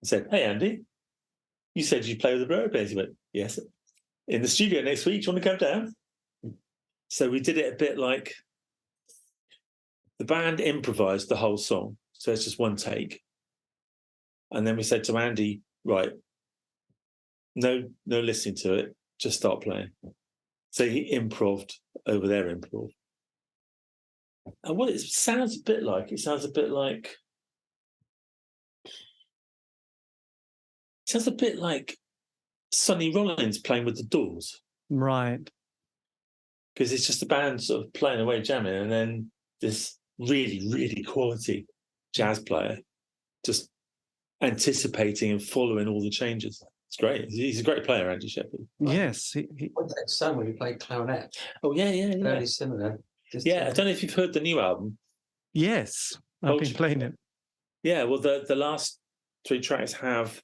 said, hey, Andy, you said you play with the Blue Aeroplanes. He went, yes. In the studio next week, do you want to come down? So we did it a bit like the band improvised the whole song. So it's just one take. And then we said to Andy, right, no listening to it, just start playing. So he improv'd over their improv. And what it sounds a bit like, Sonny Rollins playing with the Doors. Right. Because it's just the band sort of playing away, jamming, and then this really, really quality jazz player just anticipating and following all the changes. It's great. He's a great player, Andy Shepherd. Yes. Son, when he played clarinet. Oh, yeah. Very similar. I don't know if you've heard the new album. Yes, I've been playing it. Yeah, well, the last 3 tracks have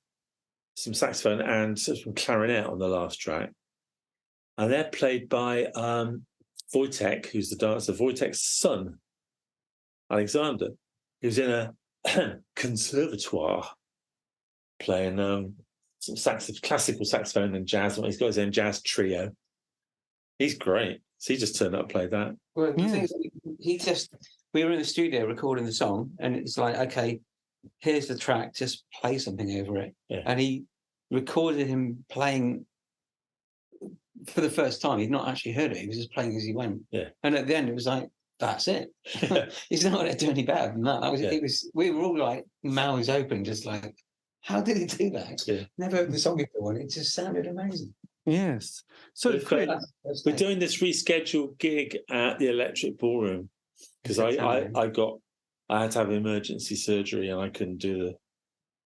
some saxophone and some clarinet on the last track. And they're played by Wojtek, who's the dancer, Wojtek's son, Alexander, who's in a conservatoire playing some classical saxophone and jazz. He's got his own jazz trio. He's great. So he just turned up and played that. Well, the thing is, we were in the studio recording the song, and it's like, okay, here's the track, just play something over it. Yeah. And he recorded him playing for the first time. He'd not actually heard it. He was just playing as he went. Yeah. And at the end, it was like, that's it. He's not going to do any better than that. We were all like mouths open, just like, how did he do that? Yeah. Never heard the song before, and it just sounded amazing. Yes. So we're doing this rescheduled gig at the Electric Ballroom because I had to have emergency surgery and I couldn't do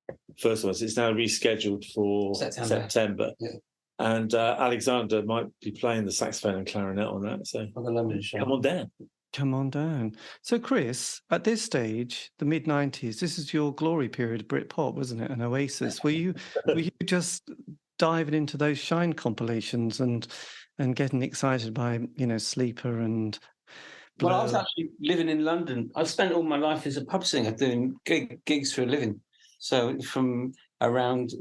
the first one. So it's now rescheduled for September. Yeah. And Alexander might be playing the saxophone and clarinet on that. So on the London show. Come on down. So, Chris, at this stage, the mid-90s, this is your glory period of Britpop, wasn't it? And Oasis. Were you just diving into those Shine compilations and getting excited by, Sleeper and Blur? Well, I was actually living in London. I've spent all my life as a pub singer doing gigs for a living. So from around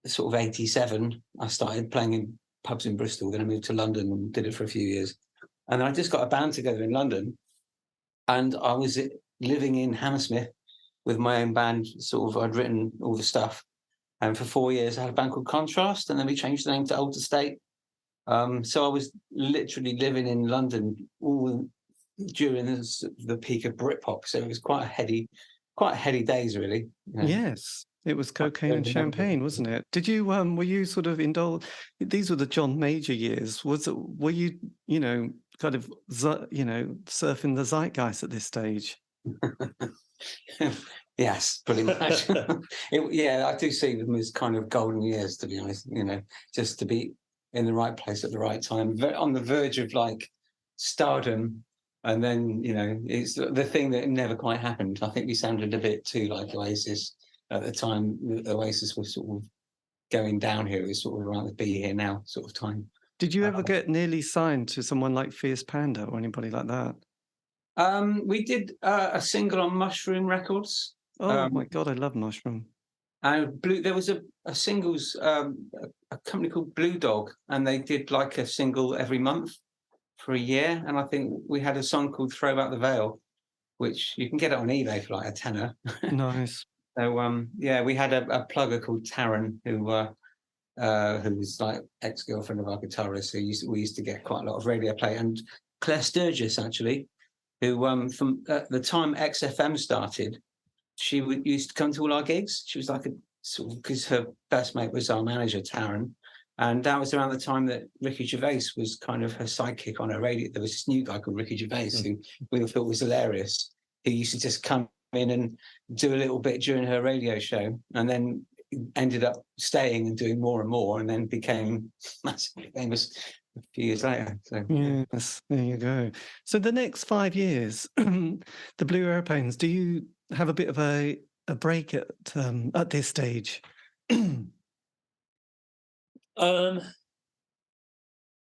sort of 87, I started playing in pubs in Bristol. Then I moved to London and did it for a few years. And then I just got a band together in London. And I was living in Hammersmith with my own band. I'd written all the stuff. And for 4 years, I had a band called Contrast. And then we changed the name to Alter State. So I was literally living in London all during the peak of Britpop. So it was quite heady days, really. Yes. It was cocaine and champagne, wasn't it? Did you were you sort of these were the John Major years. Were you kind of surfing the zeitgeist at this stage? Yes, pretty much. I do see them as kind of golden years, to be honest. Just to be in the right place at the right time, on the verge of like stardom, and then it's the thing that never quite happened. I think we sounded a bit too like Oasis. At the time, Oasis was sort of going down here. It was sort of around the Be Here Now sort of time. Did you ever get nearly signed to someone like Fierce Panda or anybody like that? We did a single on Mushroom Records. Oh my God, I love Mushroom. And there was a singles, a company called Blue Dog, and they did like a single every month for a year. And I think we had a song called Throw Back the Veil, which you can get it on eBay for like a tenner. Nice. So we had a plugger called Taryn who was like ex-girlfriend of our guitarist. So we used to get quite a lot of radio play, and Claire Sturgis actually, who from the time XFM started, she used to come to all our gigs. She was like because her best mate was our manager Taryn, and that was around the time that Ricky Gervais was kind of her sidekick on her radio. There was this new guy called Ricky Gervais who we all thought was hilarious. Who used to just come in and do a little bit during her radio show, and then ended up staying and doing more and more, and then became massively famous a few years later. So yes, there you go. So the next 5 years, the Blue Aeroplanes, do you have a bit of a break at this stage? Well,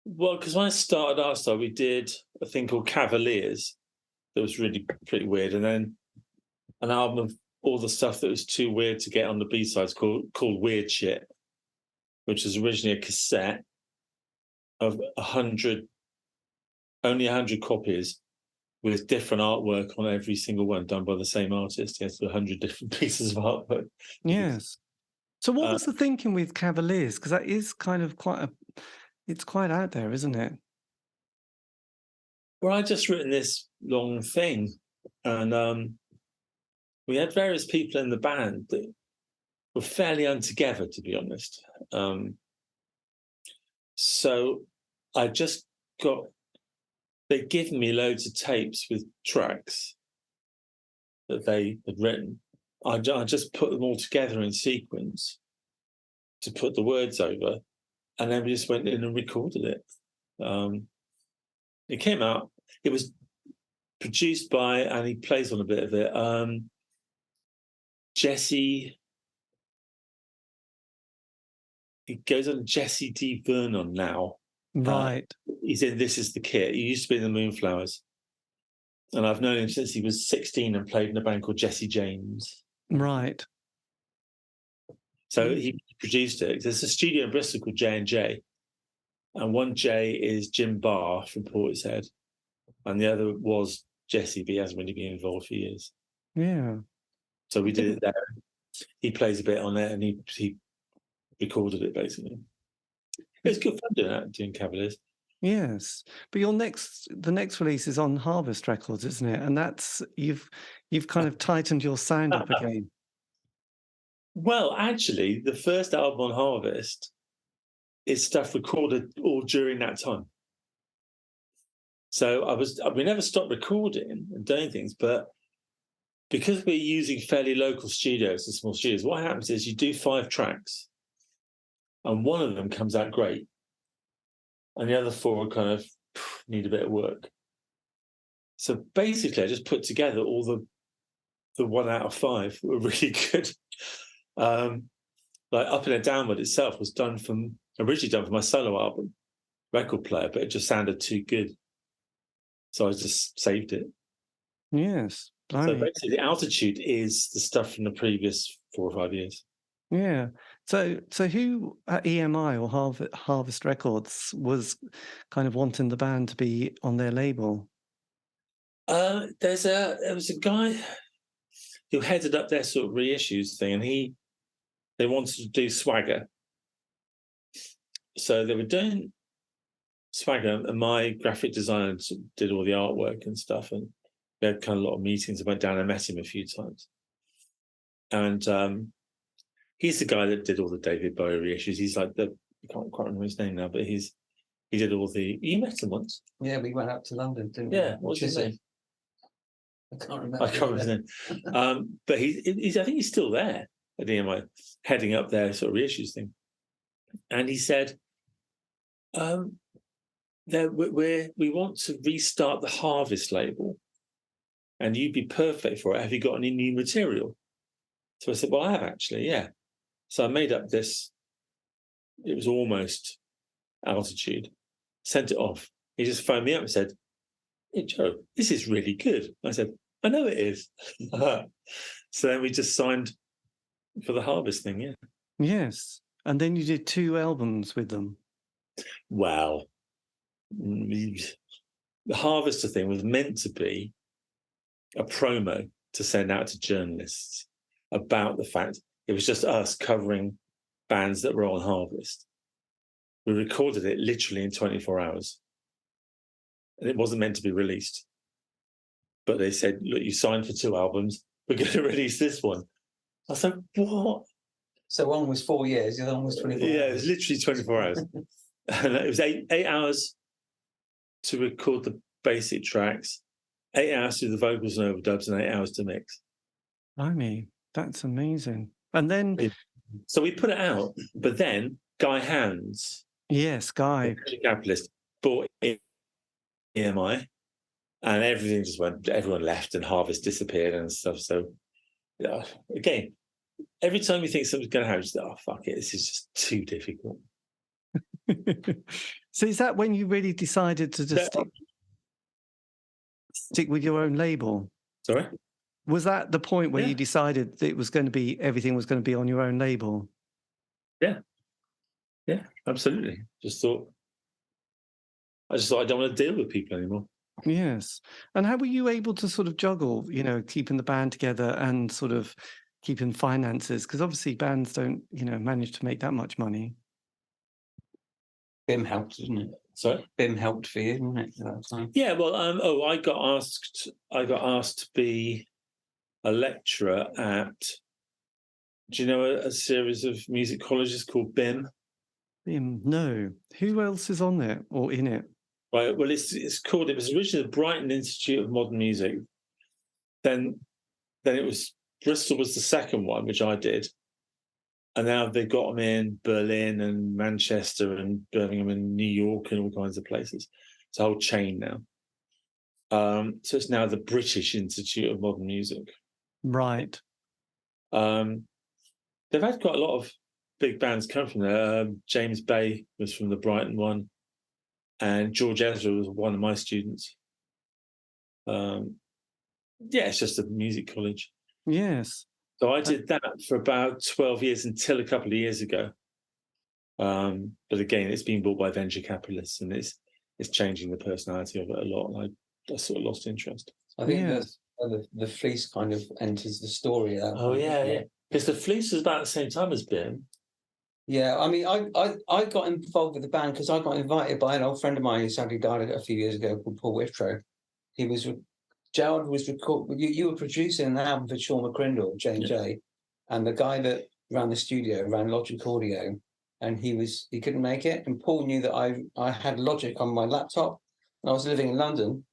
because when I started Artstar, we did a thing called Cavaliers that was really pretty weird, and then an album of all the stuff that was too weird to get on the B-sides called Weird Shit, which was originally a cassette of 100 only 100 copies with different artwork on every single one, done by the same artist. He has 100 different pieces of artwork. Yes. So what was the thinking with Cavaliers? Because that is kind of it's quite out there, isn't it? Well, I just written this long thing, and we had various people in the band that were fairly untogether, to be honest. So I just they'd given me loads of tapes with tracks that they had written. I just put them all together in sequence to put the words over, and then we just went in and recorded it. It came out. It was produced by, and he plays on a bit of it, Jesse. He goes on Jesse D. Vernon now. Right. He's in This Is the Kit. He used to be in the Moonflowers. And I've known him since he was 16 and played in a band called Jesse James. Right. So he produced it. There's a studio in Bristol called J&J. And one J is Jim Barr from Portishead. And the other was Jesse, but he hasn't really been involved for years. Yeah. So we did it there. He plays a bit on it, and he recorded it, basically. It was good fun doing Cavaliers. Yes, but the next release is on Harvest Records, isn't it? And that's you've kind of tightened your sound up again. Well, actually, the first album on Harvest is stuff recorded all during that time. So we never stopped recording and doing things, but because we're using fairly local studios and small studios, what happens is you do 5 tracks, and one of them comes out great, and the other 4 kind of need a bit of work. So basically, I just put together all the 1 out of 5 that were really good. Like Up and Downward itself was originally done for my solo album, Record Player, but it just sounded too good. So I just saved it. Yes. So basically, the Altitude is the stuff from the previous 4 or 5 years. Yeah. So who at EMI or Harvest Records was kind of wanting the band to be on their label? There was a guy who headed up their sort of reissues thing, and they wanted to do Swagger. So they were doing Swagger, and my graphic designer did all the artwork and stuff, and we had kind of a lot of meetings. I went down and met him a few times. And he's the guy that did all the David Bowie reissues. He's like I can't quite remember his name now, but he did all the. You met him once? Yeah, we went up to London, didn't we? Yeah, what's his name? I can't remember. I can't remember his name. But I think he's still there at EMI, heading up their sort of reissues thing. And he said, we want to restart the Harvest label, and you'd be perfect for it. Have you got any new material? So I said, well, I have actually, yeah. So I made up this. It was almost Altitude. Sent it off. He just phoned me up and said, hey, Joe, this is really good. I said, I know it is. So then we just signed for the Harvest thing, yeah. Yes. And then you did 2 albums with them. Wow. The Harvester thing was meant to be a promo to send out to journalists about the fact it was just us covering bands that were on Harvest. We recorded it literally in 24 hours. And it wasn't meant to be released. But they said, look, you signed for 2 albums. We're going to release this one. I said, what? So one was 4 years, the other one was 24 hours. Yeah, it was literally 24 hours. And it was 8 hours to record the basic tracks, 8 hours to do the vocals and overdubs, and 8 hours to mix. I mean, that's amazing. And then... So we put it out, but then Guy Hands... Yes, Guy. The capitalist bought EMI, and everything just went. Everyone left, and Harvest disappeared and stuff. So, yeah, again, every time you think something's going to happen, you just, oh fuck it, this is just too difficult. So, is that when you really decided to just stick with your own label? Sorry, was that the point where you decided that everything was going to be on your own label? Yeah, absolutely. Just thought I just thought I don't want to deal with people anymore. Yes. And how were you able to sort of juggle, keeping the band together and sort of keeping finances? Because obviously bands don't, manage to make that much money. BIM helped, didn't it? Sorry? BIM helped for you, didn't it, at that time? Yeah, well, I got asked to be a lecturer at, do you know a series of music colleges called BIM? BIM, no. Who else is on there or in it? Right. Well, it was originally the Brighton Institute of Modern Music. Then it was Bristol was the second one, which I did. And now they've got them in Berlin and Manchester and Birmingham and New York and all kinds of places. It's a whole chain now. So it's now the British Institute of Modern Music. Right. They've had quite a lot of big bands come from there. James Bay was from the Brighton one, and George Ezra was one of my students. It's just a music college. Yes. So I did that for about 12 years until a couple of years ago. But again, it's been bought by venture capitalists, and it's changing the personality of it a lot. And I sort of lost interest. I think the Fleece kind of enters the story. Yeah. Because the Fleece was about the same time as BIM. Yeah, I mean, I got involved with the band because I got invited by an old friend of mine who sadly died a few years ago, called Paul Whitrow. Gerard was you were producing an album for Sean McCrindle, J&J, and the guy that ran the studio ran Logic Audio, and he couldn't make it. And Paul knew that I had Logic on my laptop, and I was living in London,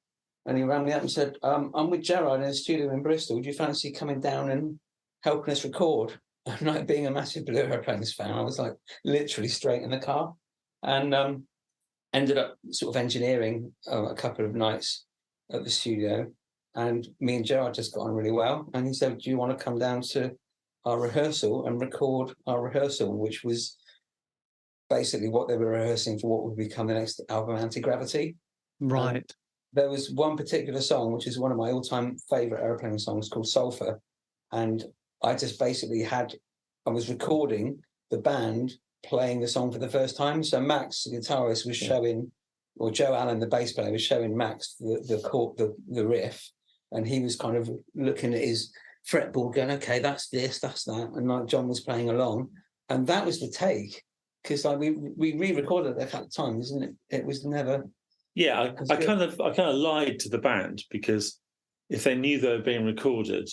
and he rang me up and said, I'm with Gerard in a studio in Bristol. Do you fancy coming down and helping us record? And like, being a massive Blue Aeroplanes fan, I was like literally straight in the car, and ended up sort of engineering a couple of nights at the studio. And me and Gerard just got on really well. And he said, do you want to come down to our rehearsal and record our rehearsal, which was basically what they were rehearsing for what would become the next album, Anti-Gravity. Right. There was one particular song, which is one of my all-time favourite Aeroplane songs, called Sulphur. And I just basically I was recording the band playing the song for the first time. So Max, the guitarist, was showing, or Joe Allen, the bass player, was showing Max the riff. And he was kind of looking at his fretboard going, okay, that's this, that's that. And like John was playing along. And that was the take. Because like we re-recorded it a couple of times, isn't it? It was never... Yeah, I kind of lied to the band, because if they knew they were being recorded,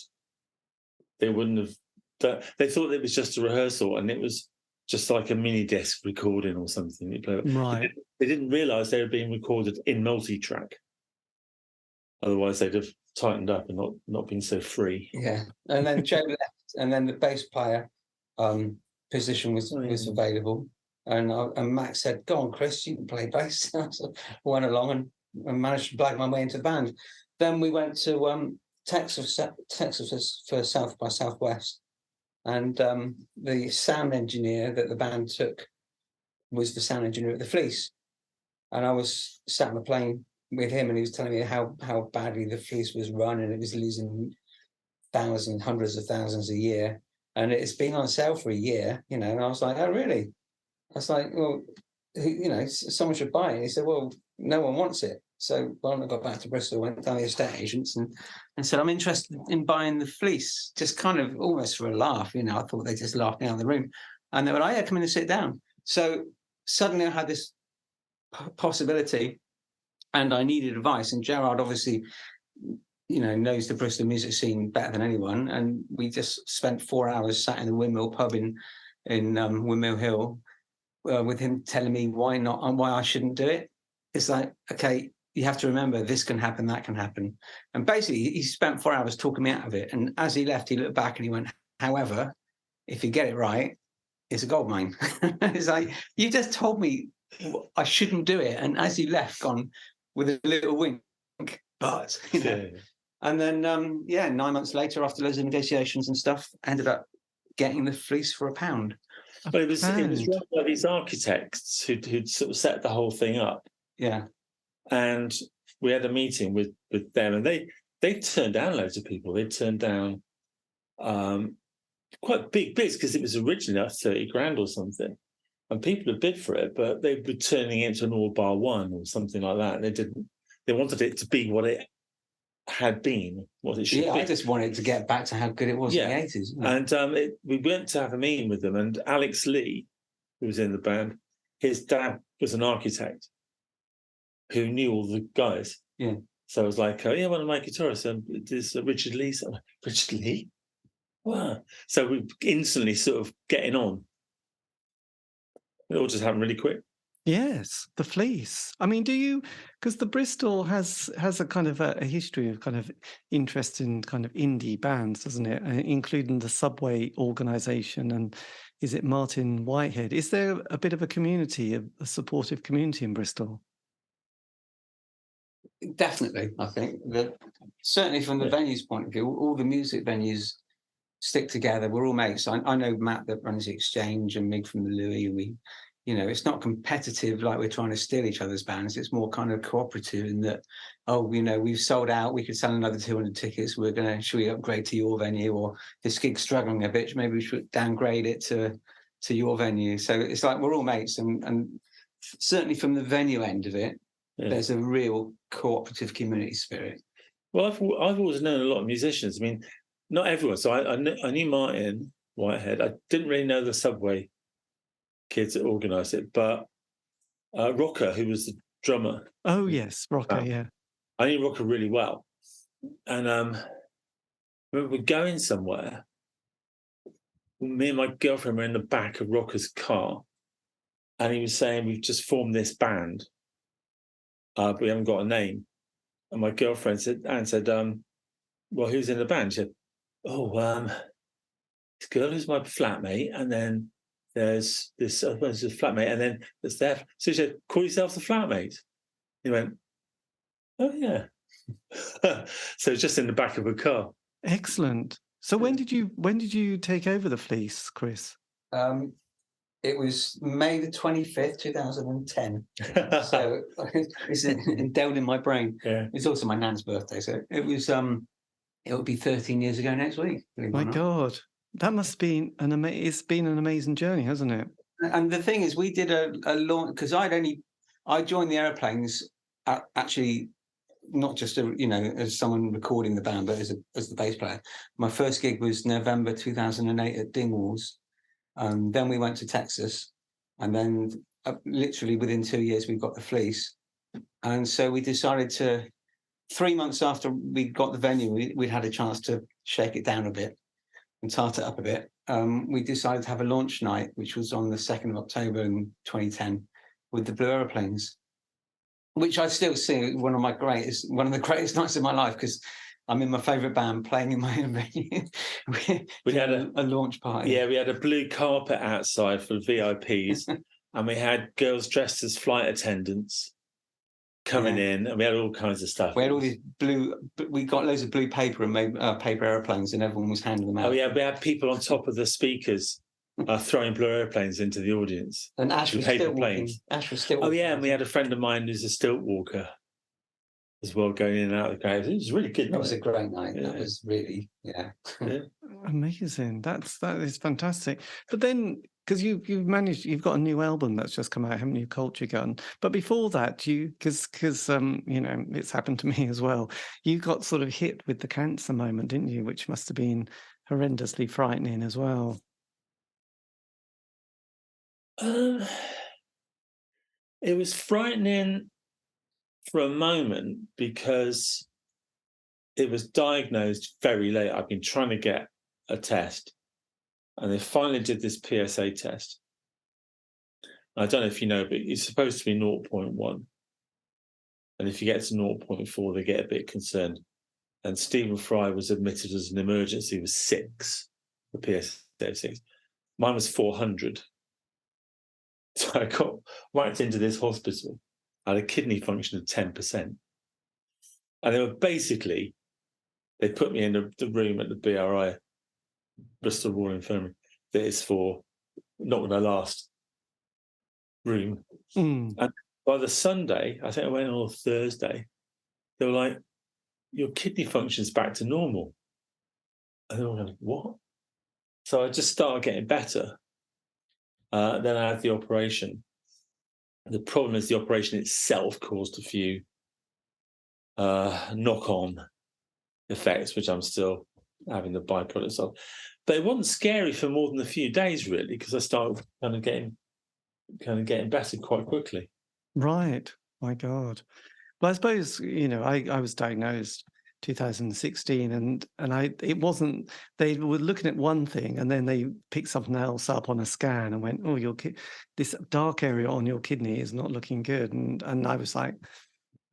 they wouldn't have. They thought it was just a rehearsal, and it was just like a mini disc recording or something. Right. They didn't realise they were being recorded in multi-track. Otherwise, they'd have tightened up and not been so free. Yeah, and then Joe left, and then the bass player position was available. And Max said, "Go on, Chris, you can play bass." So I went along and managed to blag my way into the band. Then we went to Texas for South by Southwest, and the sound engineer that the band took was the sound engineer at the Fleece. And I was sat on the plane with him, and he was telling me how badly the Fleece was run, and it was losing hundreds of thousands a year, and it's been on sale for a year, And I was like, "Oh, really?" I was like, well, someone should buy it. He said, well, no one wants it. So when I got back to Bristol, went down the estate agents and said, I'm interested in buying the Fleece, just kind of almost for a laugh. I thought they just laughed me out of the room. And they were like, yeah, come in and sit down. So suddenly I had this possibility, and I needed advice. And Gerard obviously, knows the Bristol music scene better than anyone. And we just spent 4 hours sat in the Windmill pub in Windmill Hill, with him telling me why not and why I shouldn't do it. It's like, okay, you have to remember this can happen, that can happen. And basically he spent 4 hours talking me out of it. And as he left, he looked back and he went, however, if you get it right, it's a goldmine. It's like, you just told me I shouldn't do it. And as he left, gone with a little wink, but, Yeah. And then, 9 months later, after loads of negotiations and stuff, ended up getting the Fleece for £1. But it was run by these architects who'd sort of set the whole thing up. Yeah. And we had a meeting with them, and they turned down loads of people. They turned down quite big bids, because it was originally like 30 grand or something. and people had bid for it, but they were turning it into an all bar one or something like that. They didn't. They wanted it to be what it had been, what it should be. I just wanted to get back to how good it was in the 80s. And we went to have a meeting with them, and Alex Lee, who was in the band, his dad was an architect who knew all the guys. Yeah. So I was like, one of my guitarists, this Richard Lee. So I'm like, Richard Lee? Wow. So we instantly sort of getting on. It all just happened really quick. Yes, the Fleece. I mean, do you, because the Bristol has a kind of a history of kind of interest in kind of indie bands, doesn't it? Including the Subway organisation, and is it Martin Whitehead? Is there a bit of a community, a supportive community in Bristol? Definitely, I think that certainly from the venues point of view, all the music venues stick together. We're all mates. I know Matt that runs the Exchange and Mig from the Louis. We, it's not competitive like we're trying to steal each other's bands. It's more kind of cooperative in that, we've sold out. We could sell another 200 tickets. Should we upgrade to your venue? Or this gig's struggling a bit, maybe we should downgrade it to your venue. So it's like we're all mates, and certainly from the venue end of it, there's a real cooperative community spirit. Well, I've always known a lot of musicians. I mean, not everyone. So I knew Martin Whitehead. I didn't really know the Subway kids that organised it, but Rocker, who was the drummer. Oh yes, Rocker. Yeah, I knew Rocker really well, and we were going somewhere. Me and my girlfriend were in the back of Rocker's car, and he was saying, "We've just formed this band, but we haven't got a name." And my girlfriend said, "Well, who's in the band?" She said, this girl who's my flatmate, and then there's this flatmate, and then there's that. So she said, "Call yourself the Flatmate." He went, "Oh yeah." So it's just in the back of a car. Excellent. So when did you take over the Fleece, Chris? It was May the 25th, 2010. So it's endowed in my brain. Yeah. It's also my nan's birthday, so it was. It would be 13 years ago next week. My God, that must be it's been an amazing journey, hasn't it? And the thing is, we did a launch because I joined the Aeroplanes actually not just as someone recording the band, but as the bass player. My first gig was November 2008 at Dingwalls. Then we went to Texas, and then literally within 2 years we got the Fleece, and so we decided to. 3 months after we got the venue, we'd had a chance to shake it down a bit and tart it up a bit. We decided to have a launch night, which was on the 2nd of October in 2010 with the Blue Aeroplanes, which I still see one of the greatest nights of my life because I'm in my favourite band playing in my own venue. we had a launch party. Yeah, we had a blue carpet outside for VIPs and we had girls dressed as flight attendants coming in, and we had all kinds of stuff. We had all these we got loads of blue paper and made paper airplanes, and everyone was handing them out. Oh yeah, we had people on top of the speakers throwing Blue Aeroplanes into the audience. And Ash was still walking. Oh yeah, and we had a friend of mine who's a stilt walker as well, going in and out of the crowd. It was really good. That was a great night. Yeah. That was really, amazing. That is fantastic. But then, because you've got a new album that's just come out, haven't you, Culture Gun? But before that, because it's happened to me as well. You got sort of hit with the cancer moment, didn't you? Which must have been horrendously frightening as well. It was frightening for a moment because it was diagnosed very late. I've been trying to get a test, and they finally did this PSA test. I don't know if you know, but it's supposed to be 0.1. And if you get to 0.4, they get a bit concerned. And Stephen Fry was admitted as an emergency with 6, the PSA 6. Mine was 400. So I got whacked into this hospital. I had a kidney function of 10%. And they put me in the room at the BRI, Bristol Royal Infirmary, that is for not going to last room. And by the Sunday, I think I went on a Thursday, they were like, your kidney function's back to normal. And they were like, what? So I just started getting better. Then I had the operation. The problem is the operation itself caused a few knock-on effects, which I'm still having the byproducts of. But it wasn't scary for more than a few days, really, because I started kind of getting better quite quickly. Right. My God. Well, I suppose, I was diagnosed 2016 and it wasn't, they were looking at one thing and then they picked something else up on a scan and went, oh, this dark area on your kidney is not looking good. And I was like,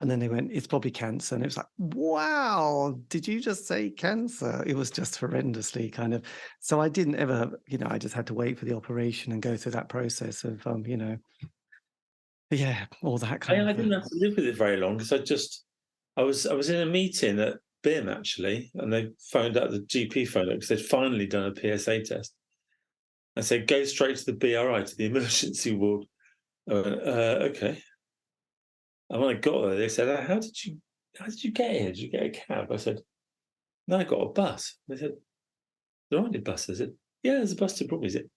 and then they went, it's probably cancer. And it was like, wow, did you just say cancer? It was just horrendously kind of, so I didn't ever, I just had to wait for the operation and go through that process of, yeah, all that kind of. I didn't have to live with it very long because I was in a meeting at BIM actually, and they phoned up the GP phoned up because they'd finally done a PSA test. I said, go straight to the BRI, to the emergency ward. I went, okay. And when I got there, they said, how did you get here? Did you get a cab? I said, no, I got a bus. They said, there aren't any buses. I said, yeah, there's a bus to Bromley. Is it?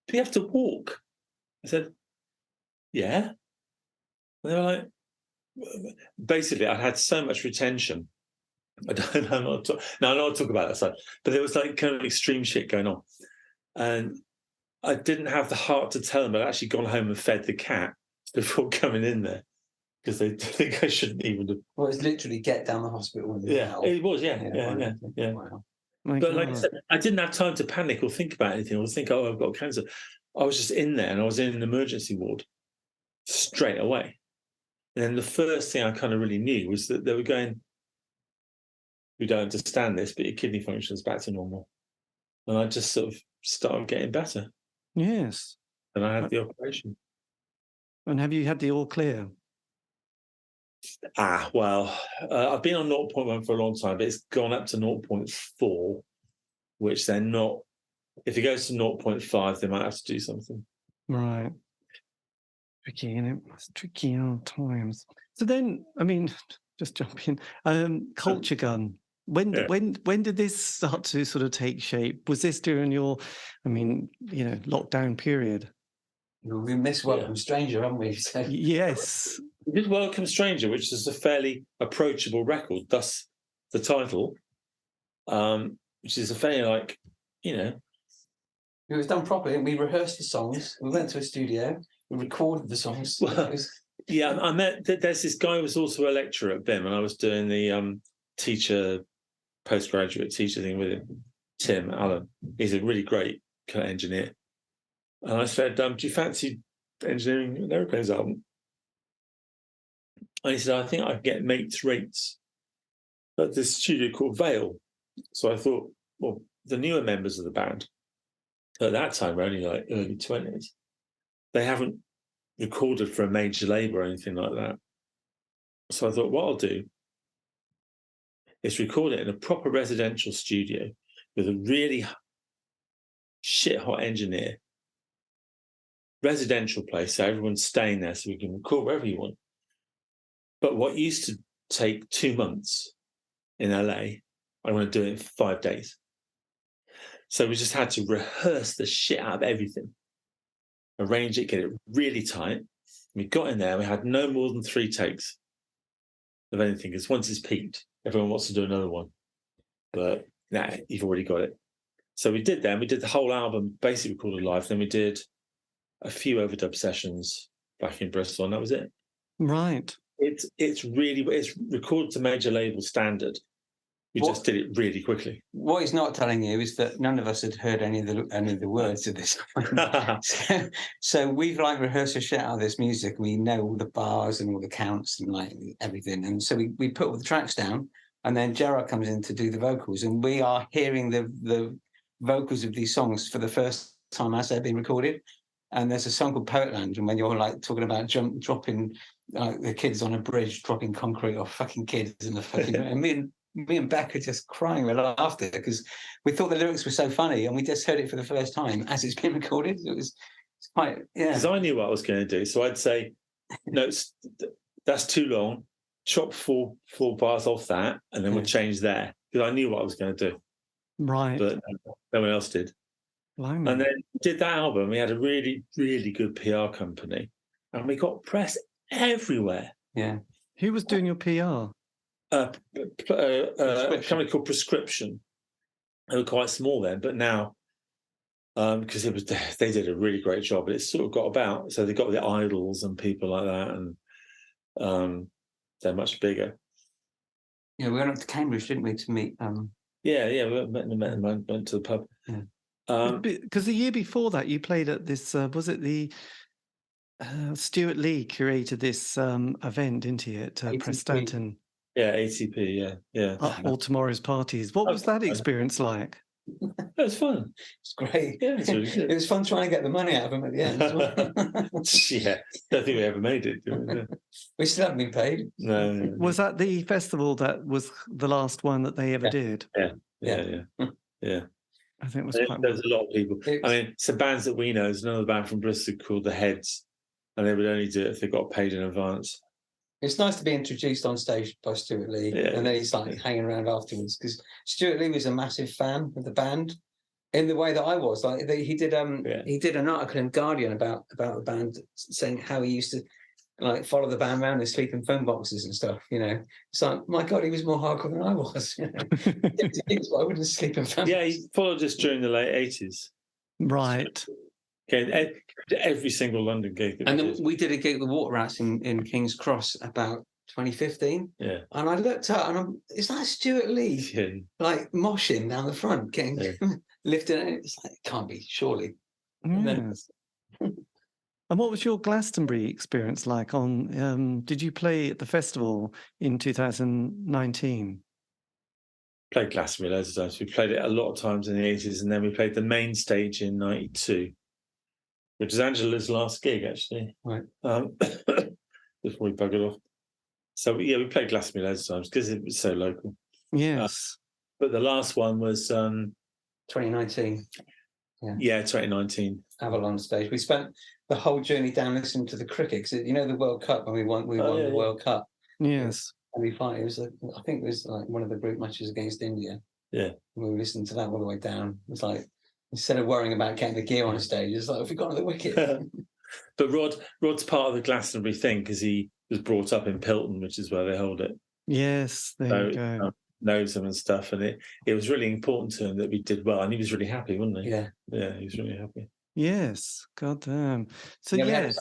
Do you have to walk? I said, yeah. And they were like, basically, I'd had so much retention. I don't know. I'm not talk about that side, but there was like kind of extreme shit going on. And I didn't have the heart to tell them I'd actually gone home and fed the cat before coming in there. Because they think I shouldn't even have. Well, it's literally get down the hospital. It was, yeah. Wow. But like I said, I didn't have time to panic or think about anything or think, oh, I've got cancer. I was just in there and I was in an emergency ward straight away. And then the first thing I kind of really knew was that they were going, we don't understand this, but your kidney function is back to normal. And I just sort of started getting better. Yes. And I had the operation. And have you had the all clear? Well, I've been on 0.1 for a long time, but it's gone up to 0.4, which they're not. If it goes to 0.5, they might have to do something. Right. Tricky, isn't it? It's tricky old times. So then, I mean, just jump in. Culture Gun. When did this start to sort of take shape? Was this during your, lockdown period? We missed Welcome Stranger, haven't we? So. Yes. We did Welcome Stranger, which is a fairly approachable record, thus the title, which is a fairly It was done properly, and we rehearsed the songs. We went to a studio, we recorded the songs. Well, yeah, I met, there's this guy who was also a lecturer at BIM, and I was doing the postgraduate teacher thing with him, Tim Allen. He's a really great kind of engineer. And I said, do you fancy engineering an Aeroplanes album? And he said, I think I can get mates rates at this studio called Vale. So I thought, well, the newer members of the band at that time were only like early 20s. They haven't recorded for a major label or anything like that. So I thought, what I'll do is record it in a proper residential studio with a really shit-hot engineer. Residential place, so everyone's staying there, so we can record wherever you want. But what used to take 2 months in LA, I want to do it in 5 days. So we just had to rehearse the shit out of everything, arrange it, get it really tight. We got in there, we had no more than 3 takes of anything, because once it's peaked, everyone wants to do another one. But nah, you've already got it. So we did that, and we did the whole album basically recorded live. Then we did a few overdub sessions back in Bristol, and that was it. Right. It's recorded to major label standard. We just did it really quickly. What he's not telling you is that none of us had heard any of the words of this. so we've rehearsed the shit out of this music. We know all the bars and all the counts and everything. And so we put all the tracks down, and then Gerard comes in to do the vocals, and we are hearing the vocals of these songs for the first time as they've been recorded. And there's a song called Poetland, and when you're talking about dropping the kids on a bridge, dropping concrete off fucking kids and the fucking and me and Beck are just crying with laughter because we thought the lyrics were so funny, and we just heard it for the first time as it's been recorded. It's quite Because I knew what I was going to do, so I'd say, no, that's too long. Chop four bars off that, and then we'll change there, because I knew what I was going to do. Right. But no one else did. Blimey. And then did that album. We had a really, really good PR company, and we got press everywhere. Yeah. Who was doing your PR? A company called Prescription. They were quite small then, but now, because they did a really great job. But it's sort of got about, so they got the Idols and people like that, and they're much bigger. Yeah, we went up to Cambridge, didn't we, to meet? Yeah, we went to the pub. Yeah. Because the year before that, you played at this. Was it the Stuart Lee curated this event, didn't he, at Prestanton? Yeah, ATP. Yeah. All Tomorrow's Parties. What was that experience like? It was fun. It's great. Yeah, it's really good. It was fun trying to get the money out of him at the end as well. Yeah, don't think we ever made it. We still haven't been paid. No. Was that the festival that was the last one that they ever did? Yeah. I think it was quite. There's a lot of people. I mean, some bands that we know. There's another band from Bristol called The Heads, and they would only do it if they got paid in advance. It's nice to be introduced on stage by Stuart Lee, and then he's like hanging around afterwards, because Stuart Lee was a massive fan of the band in the way that I was. Like he did an article in Guardian about the band, saying how he used to like follow the band around and sleep in phone boxes and stuff. You know, it's like, my God, he was more hardcore than I was. You know, I wouldn't sleep in phone. Yeah, he followed us during the late '80s. Right. Okay, every single London gig. And then we did a gig with Water Rats in King's Cross about 2015. Yeah. And I looked up and is that Stuart Lee? Yeah. Like moshing down the front, getting lifted. It's like, it can't be, surely. Yes. And what was your Glastonbury experience like? Did you play at the festival in 2019? Played Glastonbury loads of times. We played it a lot of times in the '80s, and then we played the main stage in '92. Which is Angela's last gig, actually. Right. Before we buggered off. So, we played Glastonbury loads of times because it was so local. Yes. But the last one was... 2019. Yeah, 2019. Avalon stage. We spent the whole journey down listening to the cricket. Cause you know the World Cup, when we won the World Cup. Yes. And we fight. It was I think it was like one of the group matches against India. Yeah. And we were listening to that all the way down. It's like, instead of worrying about getting the gear on a stage, it's like, have we got the wicket? But Rod's part of the Glastonbury thing because he was brought up in Pilton, which is where they hold it. Yes, there you go. Knows them and stuff, and it was really important to him that we did well, and he was really happy, wasn't he? Yeah, he was really happy. Yes, God damn. So we had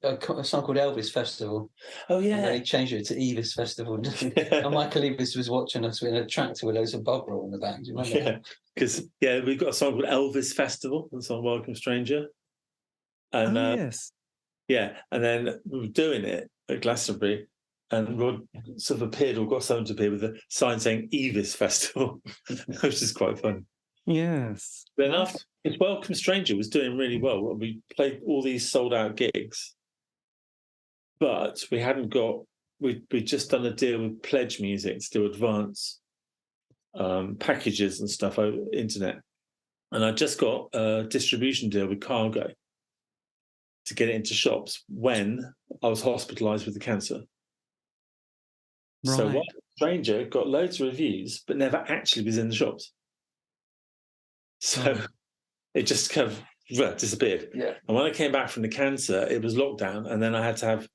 a song called Elvis Festival. Oh yeah, and then he changed it to Evis Festival. And Michael Evis was watching us in a tractor with loads of bog roll in the back. Do you remember? Yeah, because we've got a song called Elvis Festival. That's on Welcome Stranger. And yes, and then we were doing it at Glastonbury, and Rod sort of appeared or got someone to appear with a sign saying Evis Festival, which is quite fun. Yes. Then after his Welcome Stranger was doing really well. We played all these sold out gigs, but we hadn't got. We'd just done a deal with Pledge Music to do advance packages and stuff over internet, and I just got a distribution deal with Cargo to get it into shops when I was hospitalised with the cancer. Right. So Welcome Stranger got loads of reviews, but never actually was in the shops. So it just kind of disappeared. Yeah. And when I came back from the cancer, it was lockdown. And then I had to have,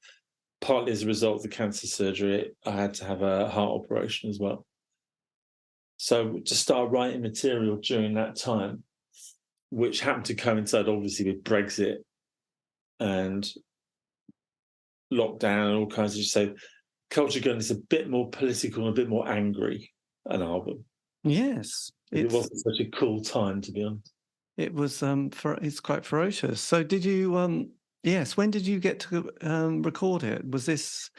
partly as a result of the cancer surgery, I had to have a heart operation as well. So just started writing material during that time, which happened to coincide obviously with Brexit and lockdown and all kinds of. So Culture Gun is a bit more political and a bit more angry, an album. Yes. It wasn't such a cool time, to be honest. It was it's quite ferocious. So did you yes, when did you get to record it? Was this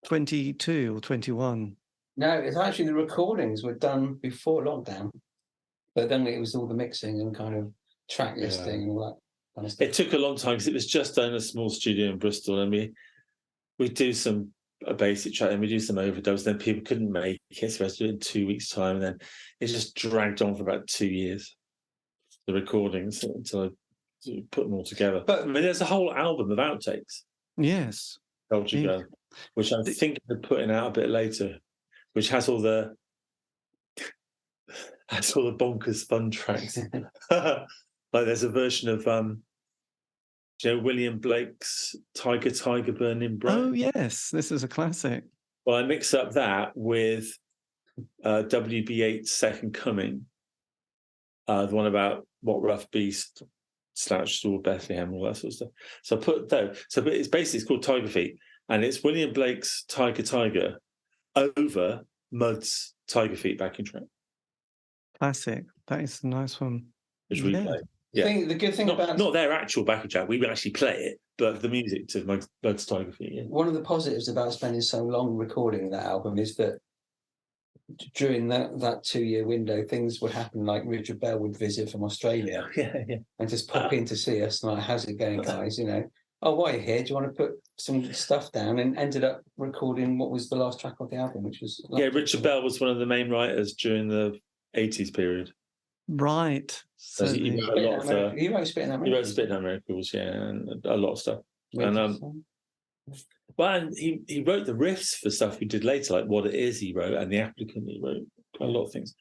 22 or 21? No, it's actually the recordings were done before lockdown. But then it was all the mixing and kind of track listing and all that kind of stuff. It took a long time because it was just done in a small studio in Bristol, and we do a basic track and we do some overdubs, then people couldn't make it, so we had to do it in 2 weeks' time, and then it just dragged on for about 2 years, the recordings, until I put them all together. But I mean, there's a whole album of outtakes. Yes. Culture Gun, which I'm thinking of putting out a bit later, which has all the bonkers fun tracks. Like there's a version of William Blake's Tiger Tiger Burning Bright. Oh yes, this is a classic. Well, I mix up that with WB8's Second Coming, the one about what rough beast slouched toward Bethlehem, all that sort of stuff. So I put those. So it's called Tiger Feet, and it's William Blake's Tiger Tiger over Mud's Tiger Feet backing track. Classic. That is a nice one. Which we play. Yeah. The good thing about not their actual backing track, we would actually play it, but the music to Mud's Tiger Feet. Yeah. One of the positives about spending so long recording that album is that during that 2-year window, things would happen. Like Richard Bell would visit from Australia, and just pop in to see us. And like, how's it going, guys? You know, oh, why are you here? Do you want to put some stuff down? And ended up recording what was the last track of the album, which was Richard Bell was one of the main writers during the 80s period. Right. So he wrote a lot of he wrote Spitting Out Miracles. He wrote Spitting Out Miracles, and a lot of stuff. And he wrote the riffs for stuff we did later, like What It Is he wrote, and The Applicant he wrote, a lot of things.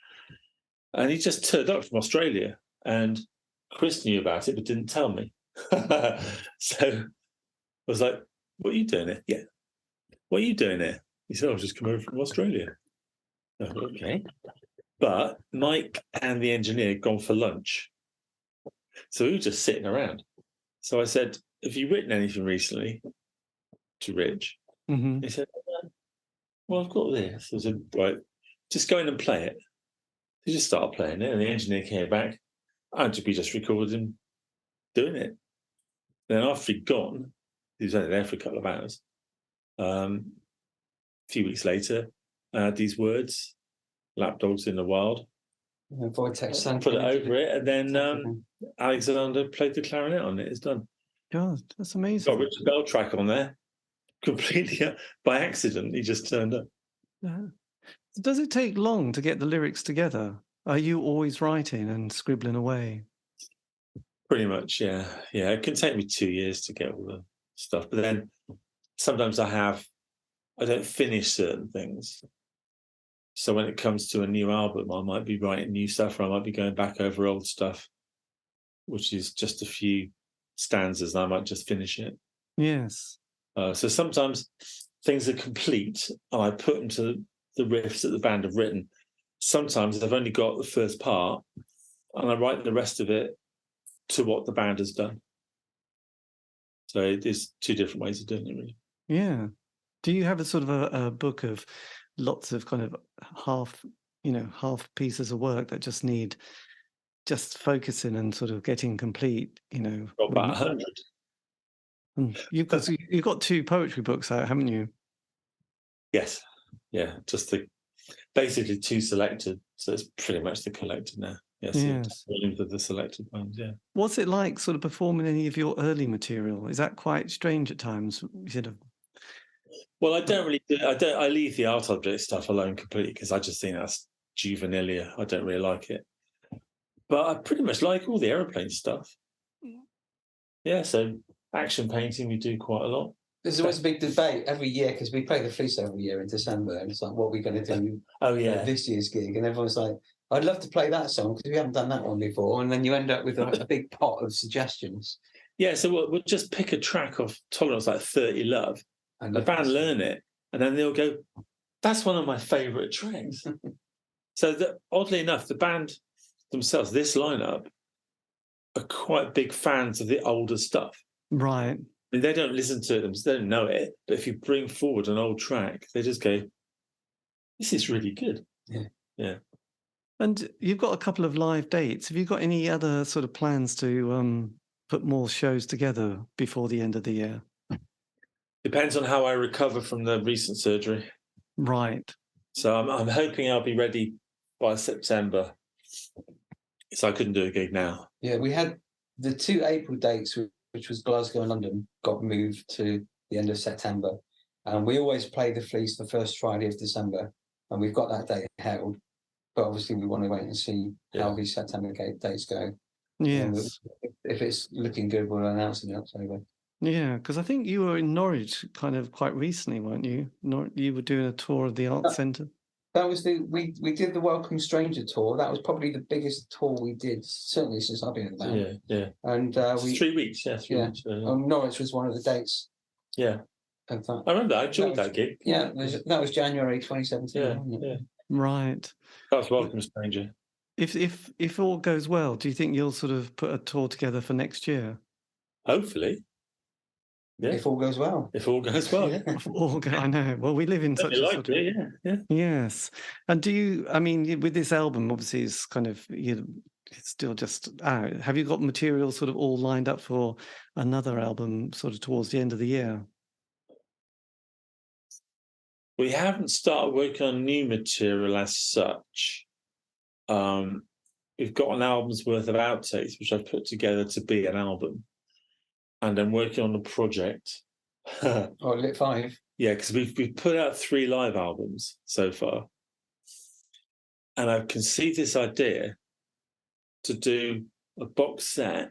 And he just turned up from Australia, and Chris knew about it but didn't tell me. So I was like, what are you doing here? Yeah. What are you doing here? He said, I was just coming over from Australia. I thought, okay. But Mike and the engineer had gone for lunch. So we were just sitting around. So I said, have you written anything recently? To Rich. Mm-hmm. He said, well, I've got this. I said, right, just go in and play it. He just started playing it, and the engineer came back. We just recorded him doing it. Then after he'd gone, he was only there for a couple of hours. A few weeks later, I had these words, Lapdogs in the Wild. Vortex. Put it over it, and then Alexander played the clarinet on it. It's done. God, that's amazing. Got a Richard Bell track on there, completely by accident. He just turned up. Does it take long to get the lyrics together? Are you always writing and scribbling away? Pretty much, yeah. Yeah, it can take me 2 years to get all the stuff. But then sometimes I don't finish certain things. So when it comes to a new album, I might be writing new stuff, or I might be going back over old stuff, which is just a few stanzas, and I might just finish it. Yes. So sometimes things are complete, and I put them to the riffs that the band have written. Sometimes I've only got the first part, and I write the rest of it to what the band has done. So there's two different ways of doing it, really. Yeah. Do you have a sort of a book of lots of kind of half pieces of work that just need focusing and sort of getting complete, Got about 100. You've got 2 poetry books out, haven't you? Yes. Yeah. Just basically 2 selected. So it's pretty much the collected now. Yes. Volumes of the selected ones. Yeah. What's it like sort of performing any of your early material? Is that quite strange at times? Well, I don't really do. I leave the art object stuff alone completely, because I just think that's juvenilia. I don't really like it. But I pretty much like all the aeroplane stuff. Yeah, so action painting we do quite a lot. There's always a big debate every year, because we play the Fleece every year in December, and it's like, what are we going to do this year's gig? And everyone's like, I'd love to play that song because we haven't done that one before. And then you end up with a big pot of suggestions. Yeah, so we'll just pick a track of Tolerance, like 30 Love, and the band learn it, and then they'll go, that's one of my favourite tracks. So oddly enough, the band themselves, this lineup, are quite big fans of the older stuff. Right. I mean, they don't listen to it, they don't know it, but if you bring forward an old track, they just go, this is really good. Yeah. And you've got a couple of live dates. Have you got any other sort of plans to put more shows together before the end of the year? Depends on how I recover from the recent surgery. Right. So I'm hoping I'll be ready by September. So I couldn't do a gig now. Yeah, we had the 2 April dates, which was Glasgow and London, got moved to the end of September. And we always play the Fleece the first Friday of December, and we've got that date held. But obviously we want to wait and see how these September dates go. Yes. If it's looking good, we'll announce it in October. Yeah, because I think you were in Norwich kind of quite recently, weren't you? You were doing a tour of the art centre. That was we did the Welcome Stranger tour. That was probably the biggest tour we did, certainly since I've been in the band. Yeah. And It's 3 weeks, yeah, 3 weeks. Norwich was one of the dates. Yeah. Of that. I remember, I enjoyed that gig. Yeah, that was January 2017. Yeah. Right. That's Welcome Stranger. If all goes well, do you think you'll sort of put a tour together for next year? Hopefully. Yeah. If all goes well. If all goes well. I know. Well, we live in such a sort of... Yeah. Yes. And do you, I mean, with this album, obviously it's kind of, it's still just out. Have you got material sort of all lined up for another album sort of towards the end of the year? We haven't started working on new material as such. We've got an album's worth of outtakes, which I've put together to be an album. And I'm working on a project. Lit 5. Yeah, because we've put out 3 live albums so far. And I've conceived this idea to do a box set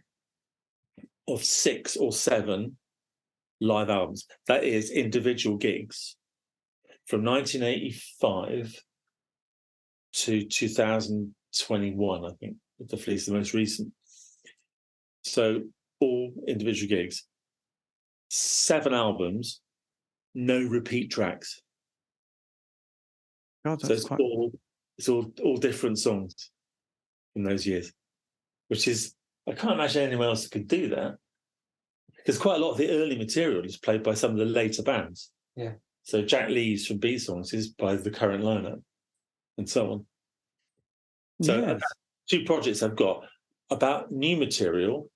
of 6 or 7 live albums. That is individual gigs from 1985 to 2021, I think, the fleece, the most recent. So all individual gigs, 7 albums, no repeat tracks. God, so it's all different songs from those years, which is, I can't imagine anyone else could do that, because quite a lot of the early material is played by some of the later bands. Yeah. So Jack Lee's from B Songs is by the current lineup, and so on. So yes. 2 projects I've got about new material.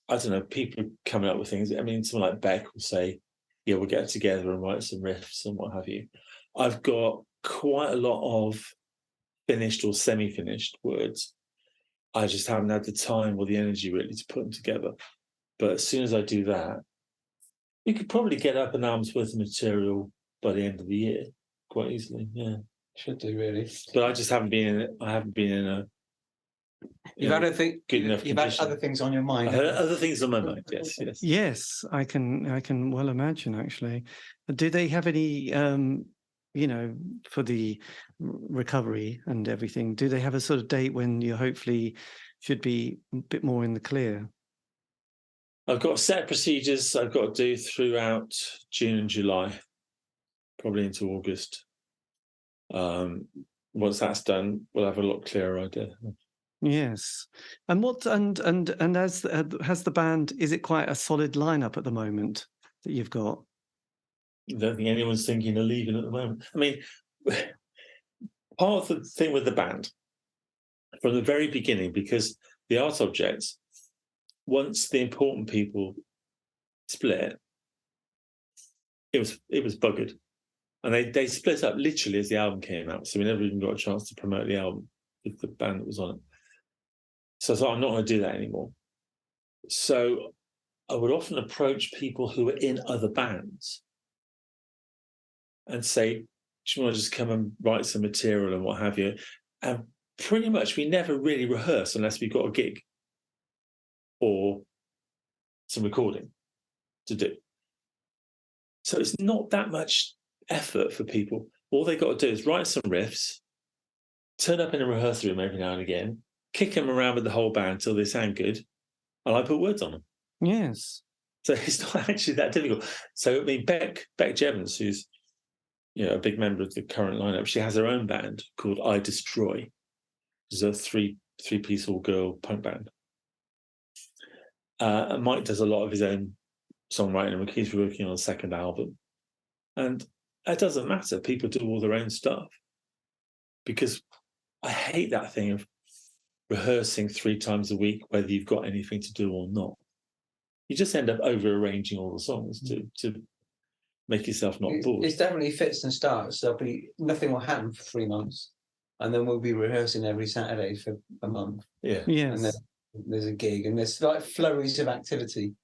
I don't know, people coming up with things. I mean, someone like Beck will say, yeah, we'll get together and write some riffs and what have you. I've got quite a lot of finished or semi-finished words. I just haven't had the time or the energy really to put them together. But as soon as I do that, we could probably get up an album's worth of material by the end of the year quite easily. Yeah, should do really. But I just haven't been in it. I haven't been in a. You've had other things on your mind. I had other things on my mind. Yes. Yes, I can well imagine. Actually, do they have any? For the recovery and everything, do they have a sort of date when you hopefully should be a bit more in the clear? I've got set procedures I've got to do throughout June and July, probably into August. Once that's done, we'll have a lot clearer idea. Yes, and as has the band? Is it quite a solid lineup at the moment that you've got? I don't think anyone's thinking of leaving at the moment. I mean, part of the thing with the band from the very beginning, because the art objects, once the important people split, it was buggered, and they split up literally as the album came out. So we never even got a chance to promote the album with the band that was on it. So I thought, I'm not going to do that anymore. So I would often approach people who were in other bands and say, do you want to just come and write some material and what have you? And pretty much we never really rehearse unless we got a gig or some recording to do. So it's not that much effort for people. All they got to do is write some riffs, turn up in a rehearsal room every now and again, kick them around with the whole band till they sound good, and I put words on them. Yes. So it's not actually that difficult. So I mean, Beck Jevons, who's a big member of the current lineup, she has her own band called I Destroy, which is a three-piece all-girl punk band. And Mike does a lot of his own songwriting, and he's working on a second album. And it doesn't matter. People do all their own stuff. Because I hate that thing of rehearsing 3 times a week, whether you've got anything to do or not. You just end up over-arranging all the songs to make yourself not bored. It's definitely fits and starts. Nothing will happen for 3 months, and then we'll be rehearsing every Saturday for a month. Yeah. Yes. And then there's a gig, and there's like flurries of activity.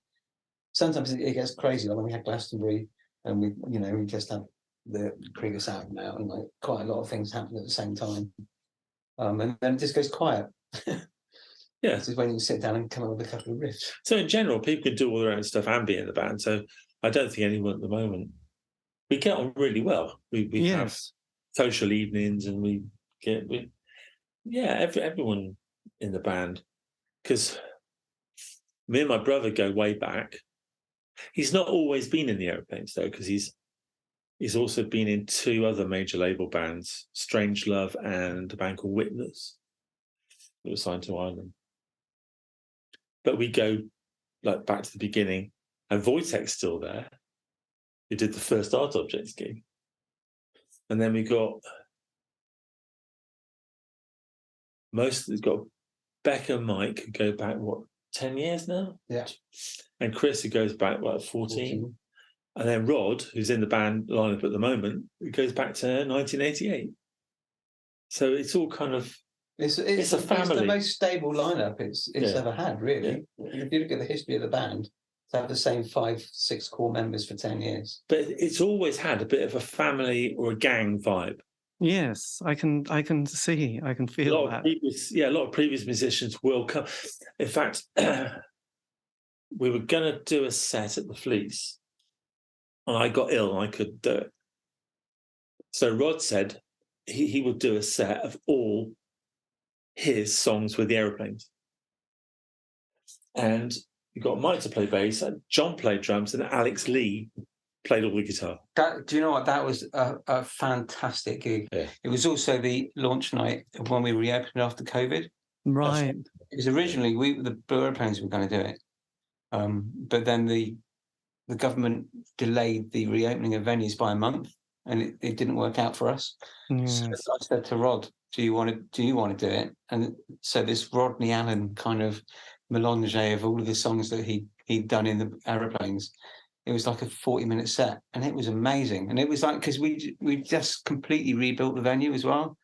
Sometimes it gets crazy. Like when we had Glastonbury, and we just had the previous album out, and like quite a lot of things happen at the same time. And then it just goes quiet. Yeah. This is when you sit down and come up with a couple of riffs. So in general, people can do all their own stuff and be in the band. So I don't think anyone at the moment. We get on really well. We have social evenings, and everyone in the band, because me and my brother go way back. He's not always been in the Aeroplanes though, because he's also been in two other major label bands, Strange Love and a band called Witness, that was signed to Ireland. But we go like back to the beginning, and Wojtek's still there, who did the first Art Objects gig. And then we've got Beck and Mike, who go back, 10 years now? Yeah. And Chris, who goes back, 14. And then Rod, who's in the band lineup at the moment, it goes back to 1988. So it's all kind of... It's a family. It's the most stable lineup it's ever had, really. Yeah. If you look at the history of the band, to have the same 5-6 core members for 10 years. But it's always had a bit of a family or a gang vibe. Yes, I can see, I can feel that. A lot of previous musicians will come. In fact, we were going to do a set at the Fleece, and I got ill and I couldn't do it. So Rod said he would do a set of all his songs with the Aeroplanes. And you got Mike to play bass, and John played drums, and Alex Lee played all the guitar. Do you know what? That was a fantastic gig. Yeah. It was also the launch night of when we reopened after COVID. Right. It was originally the Blue Aeroplanes were going to do it, but then the government delayed the reopening of venues by a month, and it didn't work out for us. Yes. So I said to Rod, "Do you want to do it?" And so this Rodney Allen kind of melange of all of the songs that he'd done in the Aeroplanes. It was like a 40-minute set, and it was amazing. And it was like, because we just completely rebuilt the venue as well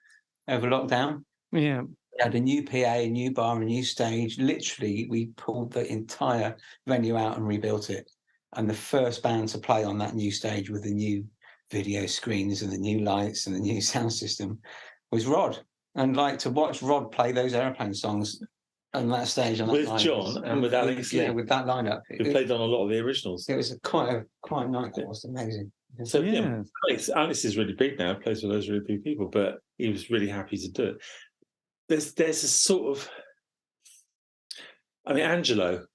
over lockdown. Yeah. We had a new PA, a new bar, a new stage. Literally, we pulled the entire venue out and rebuilt it. And the first band to play on that new stage with the new video screens and the new lights and the new sound system was Rod. And like to watch Rod play those Aeroplane songs on that stage on that with night, John and with Alex Lee. Yeah, with that lineup. We played on a lot of the originals. It was quite a night. It was amazing. So Yeah. Alex is really big now, plays with those really big people, but he was really happy to do it. There's a sort of... I mean, Angelo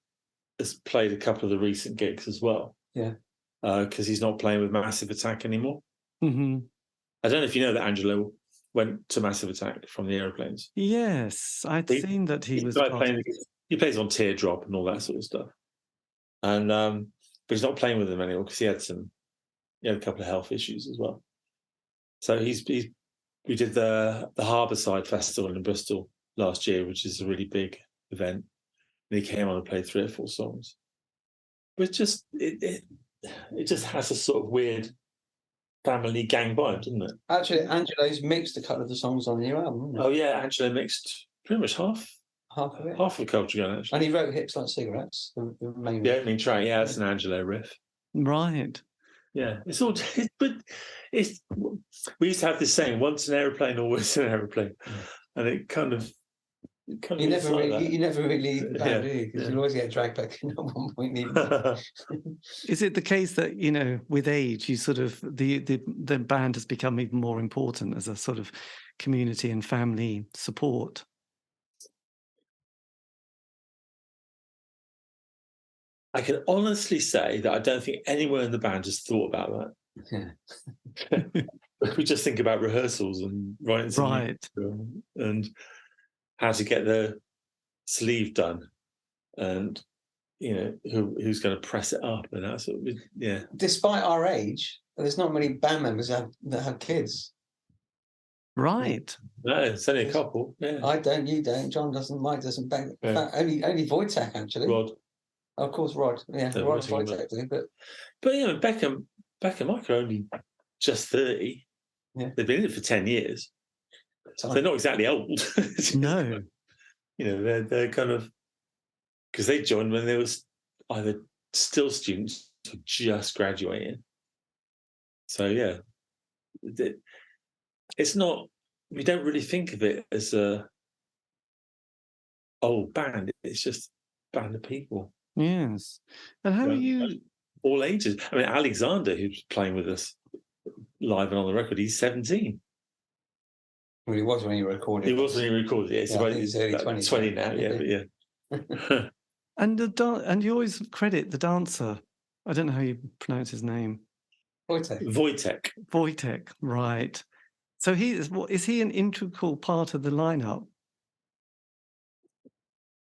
has played a couple of the recent gigs as well. Yeah. Because he's not playing with Massive Attack anymore. Mm-hmm. I don't know if you know that Angelo went to Massive Attack from the Aeroplanes. Yes, I'd seen that he was he plays on Teardrop and all that sort of stuff. And but he's not playing with them anymore because he had a couple of health issues as well. So we did the Harbourside Festival in Bristol last year, which is a really big event. And he came on and played 3 or 4 songs. But it just has a sort of weird family gang vibe, doesn't it? Actually, Angelo's mixed a couple of the songs on the new album. Oh yeah, Angelo mixed pretty much half Half of it. Half of Culture Gun, actually. And he wrote Hips Like Cigarettes, the main The opening track, yeah, it's an Angelo riff. Right. Yeah, it's all, but it's, we used to have this saying, once an aeroplane, always an aeroplane. And it kind of you never really do you? Because you'll always get dragged back in at one point. Is it the case that, you know, with age, you sort of, the band has become even more important as a sort of community and family support? I can honestly say that I don't think anyone in the band has thought about that. Yeah. We just think about rehearsals and writing some and how to get the sleeve done, and you know who's going to press it up and that sort of, yeah. Despite our age, there's not many band members that have kids. Right. No, it's only a couple. Yeah. I don't. You don't. John doesn't. Mike doesn't. In fact, only Wojtek actually. Rod. Of course, Rod. Yeah, Rod Wojtek do. But you know, Beck and Mike are only just 30. Yeah. They've been in it for 10 years. So they're not exactly old. No. You know, they're kind of, because they joined when they was either still students or just graduating. So yeah, it's not, we don't really think of it as a old band. It's just a band of people. Yes. And how are you? All ages. I mean, Alexander, who's playing with us live and on the record, he's 17. Well, he was when he recorded. He was when he recorded it. Yeah, I think he's early 20s. 20 now, yeah, but yeah. And you always credit the dancer. I don't know how you pronounce his name. Wojtek. Wojtek, right. So is he an integral part of the lineup?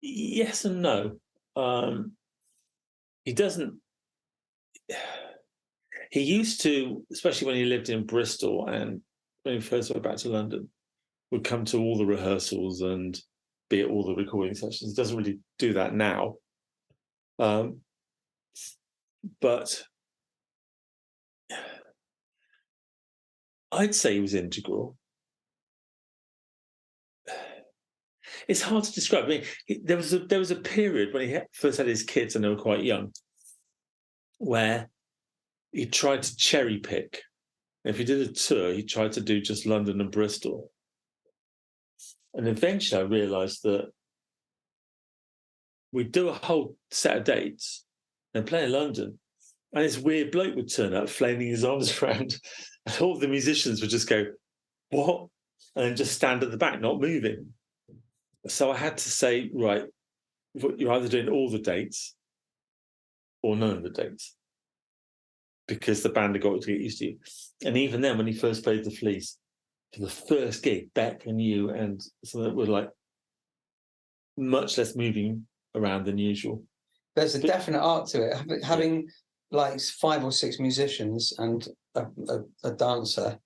Yes and no. He doesn't. He used to, especially when he lived in Bristol and when he first went back to London, would come to all the rehearsals and be at all the recording sessions. He doesn't really do that now. But I'd say he was integral. It's hard to describe. I mean, there was a period when he first had his kids and they were quite young, where he tried to cherry pick. If he did a tour, he tried to do just London and Bristol. And eventually I realised that we'd do a whole set of dates and play in London, and this weird bloke would turn up flailing his arms around, and all the musicians would just go, "What?" and then just stand at the back, not moving. So I had to say, right, you're either doing all the dates or none of the dates, because the band had got to get used to you. And even then, when he first played the Fleece, for the first gig, Beck and you and so that were like much less moving around than usual. There's a definite art to it. Having like 5 or 6 musicians and a dancer,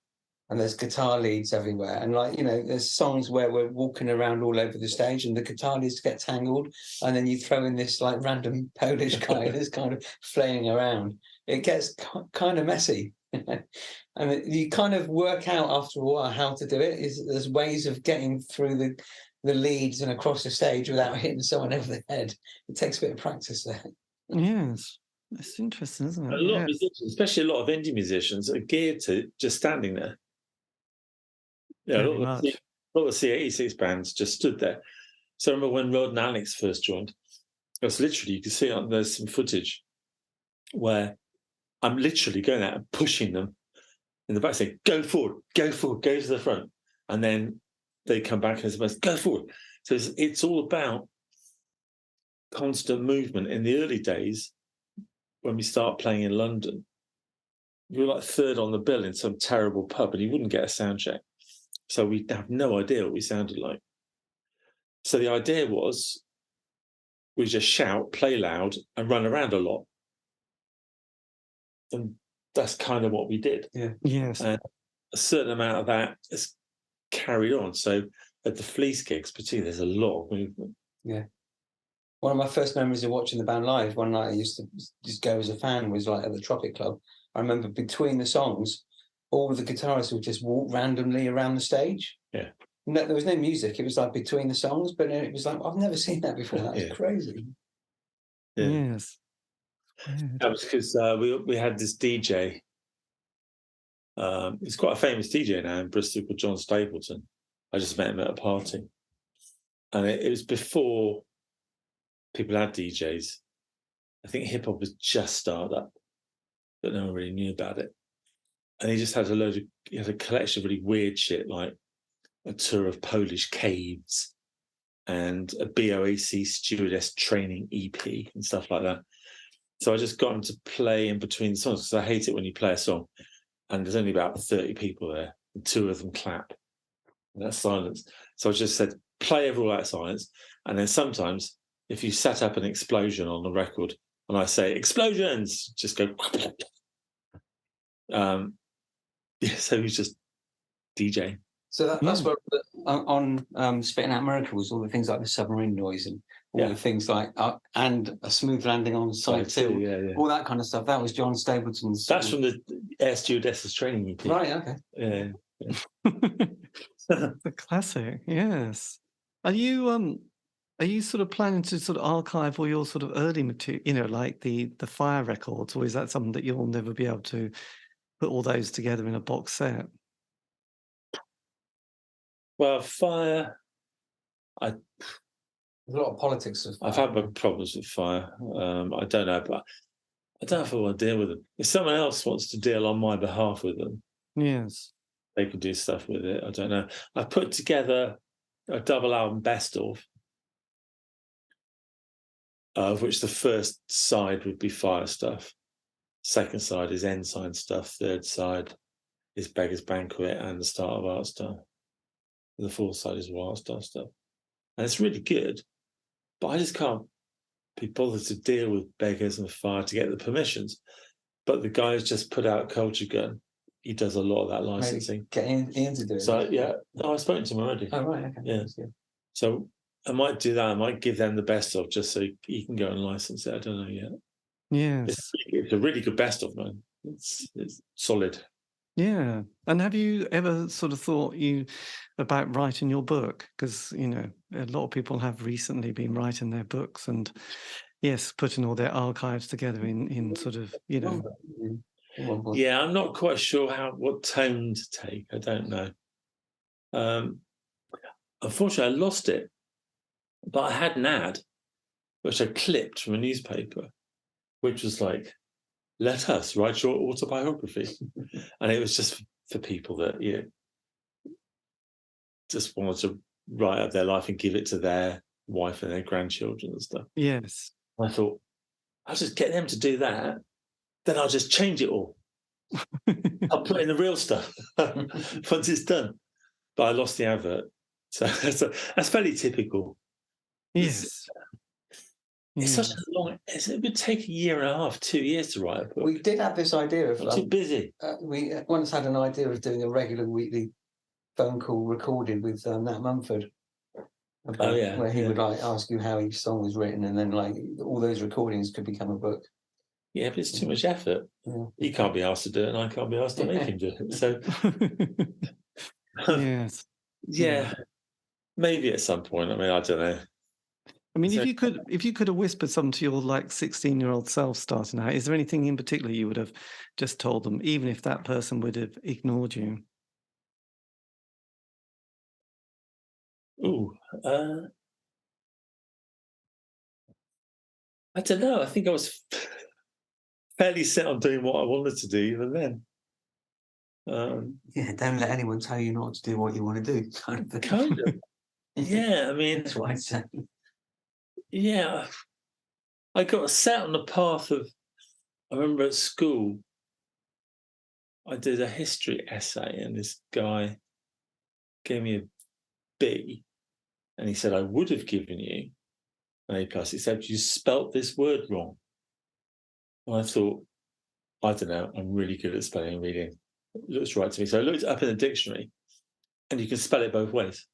and there's guitar leads everywhere. And like, there's songs where we're walking around all over the stage and the guitar leads get tangled. And then you throw in this like random Polish guy that's kind of flailing around. It gets kind of messy. And you kind of work out after a while how to do it. There's ways of getting through the leads and across the stage without hitting someone over the head. It takes a bit of practice there. Yes. It's interesting, isn't it? A lot of musicians, especially a lot of indie musicians, are geared to just standing there. Yeah, a lot of the C86 bands just stood there. So I remember when Rod and Alex first joined, it was literally, you can see there's some footage where I'm literally going out and pushing them in the back, saying, go forward, go to the front. And then they come back and say, go forward. So it's all about constant movement. In the early days, when we start playing in London, we were like third on the bill in some terrible pub and you wouldn't get a sound check. So we have no idea what we sounded like. So the idea was we just shout, play loud, and run around a lot. And that's kind of what we did. Yeah. Yes. And a certain amount of that has carried on. So at the Fleece gigs, particularly, there's a lot of movement. Yeah. One of my first memories of watching the band live, one night I used to just go as a fan, was like at the Tropic Club. I remember between the songs, all of the guitarists would just walk randomly around the stage. Yeah. No, there was no music. It was like between the songs, but it was like, I've never seen that before. That was crazy. Yeah. Yes. That was because we had this DJ. He's quite a famous DJ now in Bristol called John Stapleton. I just met him at a party. And it was before people had DJs. I think hip-hop was just started up, but no one really knew about it. And he just had he had a collection of really weird shit, like a tour of Polish caves and a BOAC stewardess training EP and stuff like that. So I just got him to play in between the songs, because I hate it when you play a song and there's only about 30 people there and 2 of them clap. And that's silence. So I just said, play over all that silence. And then sometimes if you set up an explosion on the record and I say, explosions, just go... so he's just DJ. So that's what on Spitting Out Miracles, all the things like the submarine noise and all the things like and a smooth landing on side 2, all that kind of stuff. That was John Stapleton's. That's from the Air Stewardesses training EP. Right. Okay. Yeah. The classic. Yes. Are you sort of planning to sort of archive all your sort of early material, like the Fire records, or is that something that you'll never be able to put all those together in a box set? Well, Fire, There's a lot of politics of Fire. I've had my problems with Fire. I don't know, but I don't know if I want to deal with them. If someone else wants to deal on my behalf with them, yes, they could do stuff with it. I don't know. I put together a double album best of which the first side would be Fire stuff, second side is Ensign stuff, third side is Beggar's Banquet and the start of Art Star. The fourth side is Wild Star stuff. And it's really good, but I just can't be bothered to deal with Beggars and Fire to get the permissions. But the guy's just put out Culture Gun. He does a lot of that licensing. Maybe get Ian to do it. So, yeah, I've spoken to him already. Oh, right, okay. Yeah. So I might do that. I might give them the best of just so he can go and license it. I don't know yet. Yes. It's a really good best of, man. It's solid. Yeah. And have you ever sort of thought about writing your book? Because, you know, a lot of people have recently been writing their books and, yes, putting all their archives together in sort of, you know. Yeah, I'm not quite sure what tone to take. I don't know. Unfortunately, I lost it. But I had an ad, which I clipped from a newspaper, which was like, let us write your autobiography. And it was just for people that, you know, just wanted to write up their life and give it to their wife and their grandchildren and stuff. Yes. I thought, I'll just get them to do that. Then I'll just change it all. I'll put in the real stuff once it's done. But I lost the advert. So that's fairly typical. Yes. It's such a long. It would take a year and a half, 2 years to write a book. We did have this idea of. I'm too busy. We once had an idea of doing a regular weekly phone call recorded with Nat Mumford. About, where he would like ask you how each song was written, and then like all those recordings could become a book. Yeah, but it's too much effort. Yeah. He can't be asked to do it, and I can't be asked to make him do it. So, yes, yeah, maybe at some point. I mean, I don't know. I mean, if you could have whispered something to your like 16-year-old self starting out, is there anything in particular you would have just told them, even if that person would have ignored you? Ooh, I don't know. I think I was fairly set on doing what I wanted to do even then. Yeah, don't let anyone tell you not to do what you want to do. Kind of. Yeah, I mean, that's what I'd say. Yeah, I got set on the path of. I remember at school, I did a history essay, and this guy gave me a B, and he said, I would have given you an A+, except you spelt this word wrong. And I thought, I don't know, I'm really good at spelling and reading. It looks right to me. So I looked it up in the dictionary, and you can spell it both ways.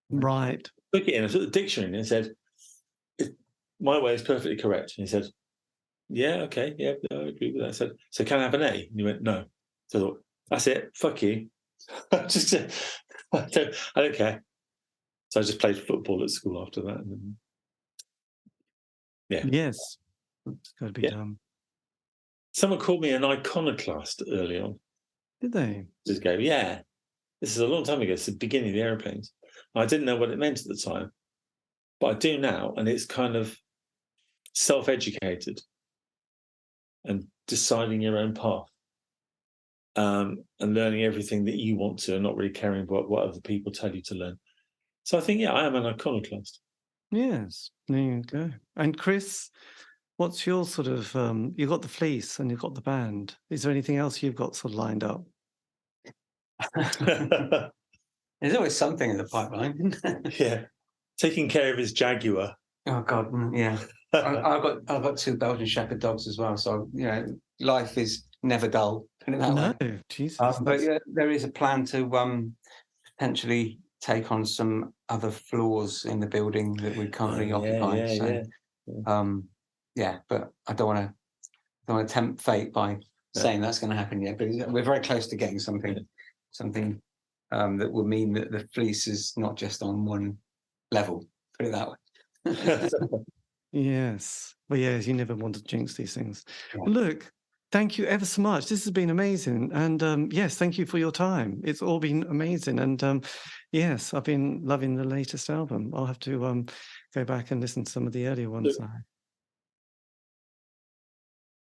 Right. Look it in, I took the dictionary and it said, my way is perfectly correct. And he said, yeah, okay, yeah, I agree with that. I said, so can I have an A? And he went, no. So I thought, that's it, fuck you. I don't care. So I just played football at school after that. And then, yeah. Yes. It's got to be done. Someone called me an iconoclast early on. Did they? This game, yeah. This is a long time ago. It's the beginning of the Aeroplanes. I didn't know what it meant at the time, but I do now. And it's kind of self-educated and deciding your own path, and learning everything that you want to and not really caring about what other people tell you to learn. So I think, yeah, I am an iconoclast. Yes, there you go. And Chris, what's your sort of, you've got the Fleece and you've got the band. Is there anything else you've got sort of lined up? There's always something in the pipeline. Yeah. Taking care of his Jaguar. Oh, God, yeah. I've got 2 Belgian Shepherd dogs as well, so you know, life is never dull. Put it that way. No, Jesus. But yeah, there is a plan to potentially take on some other floors in the building that we currently occupy. But I don't want to tempt fate by saying that's going to happen yet. But we're very close to getting something that will mean that the Fleece is not just on one level. Put it that way. Yes. Well, yes, you never want to jinx these things. Yeah. Well, look, thank you ever so much. This has been amazing. And yes, thank you for your time. It's all been amazing. And yes, I've been loving the latest album. I'll have to go back and listen to some of the earlier ones now.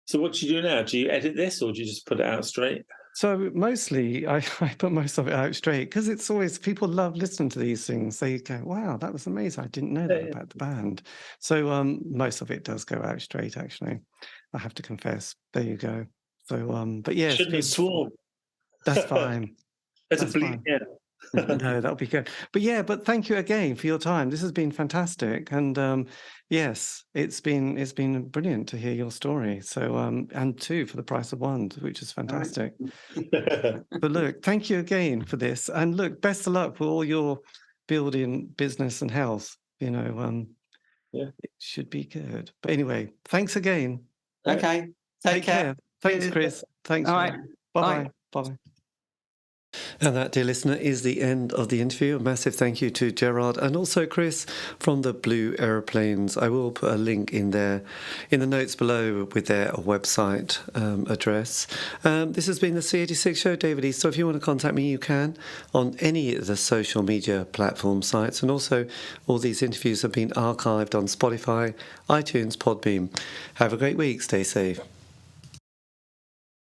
So what do you do now? Do you edit this or do you just put it out straight? So mostly, I put most of it out straight because it's always people love listening to these things. They go, "Wow, that was amazing! I didn't know that about the band." So most of it does go out straight. Actually, I have to confess. There you go. So, but yes, Shouldn't have sworn. that's fine. That's That's a bleep. fine. Yeah. No, that'll be good. But thank you again for your time. This has been fantastic, and yes, it's been brilliant to hear your story. So and two for the price of one, which is fantastic. But look, thank you again for this, and look, best of luck for all your building business and health. Yeah. It should be good. But anyway, thanks again. Okay. Take care. Thanks, Chris. Thanks. All right. Bye-bye. Bye-bye. And that, dear listener, is the end of the interview. A massive thank you to Gerard and also Chris from the Blue Aeroplanes. I will put a link in there in the notes below with their website address. This has been the C86 show, David Eastaugh. If you want to contact me, you can on any of the social media platform sites. And also, all these interviews have been archived on Spotify, iTunes, Podbean. Have a great week. Stay safe.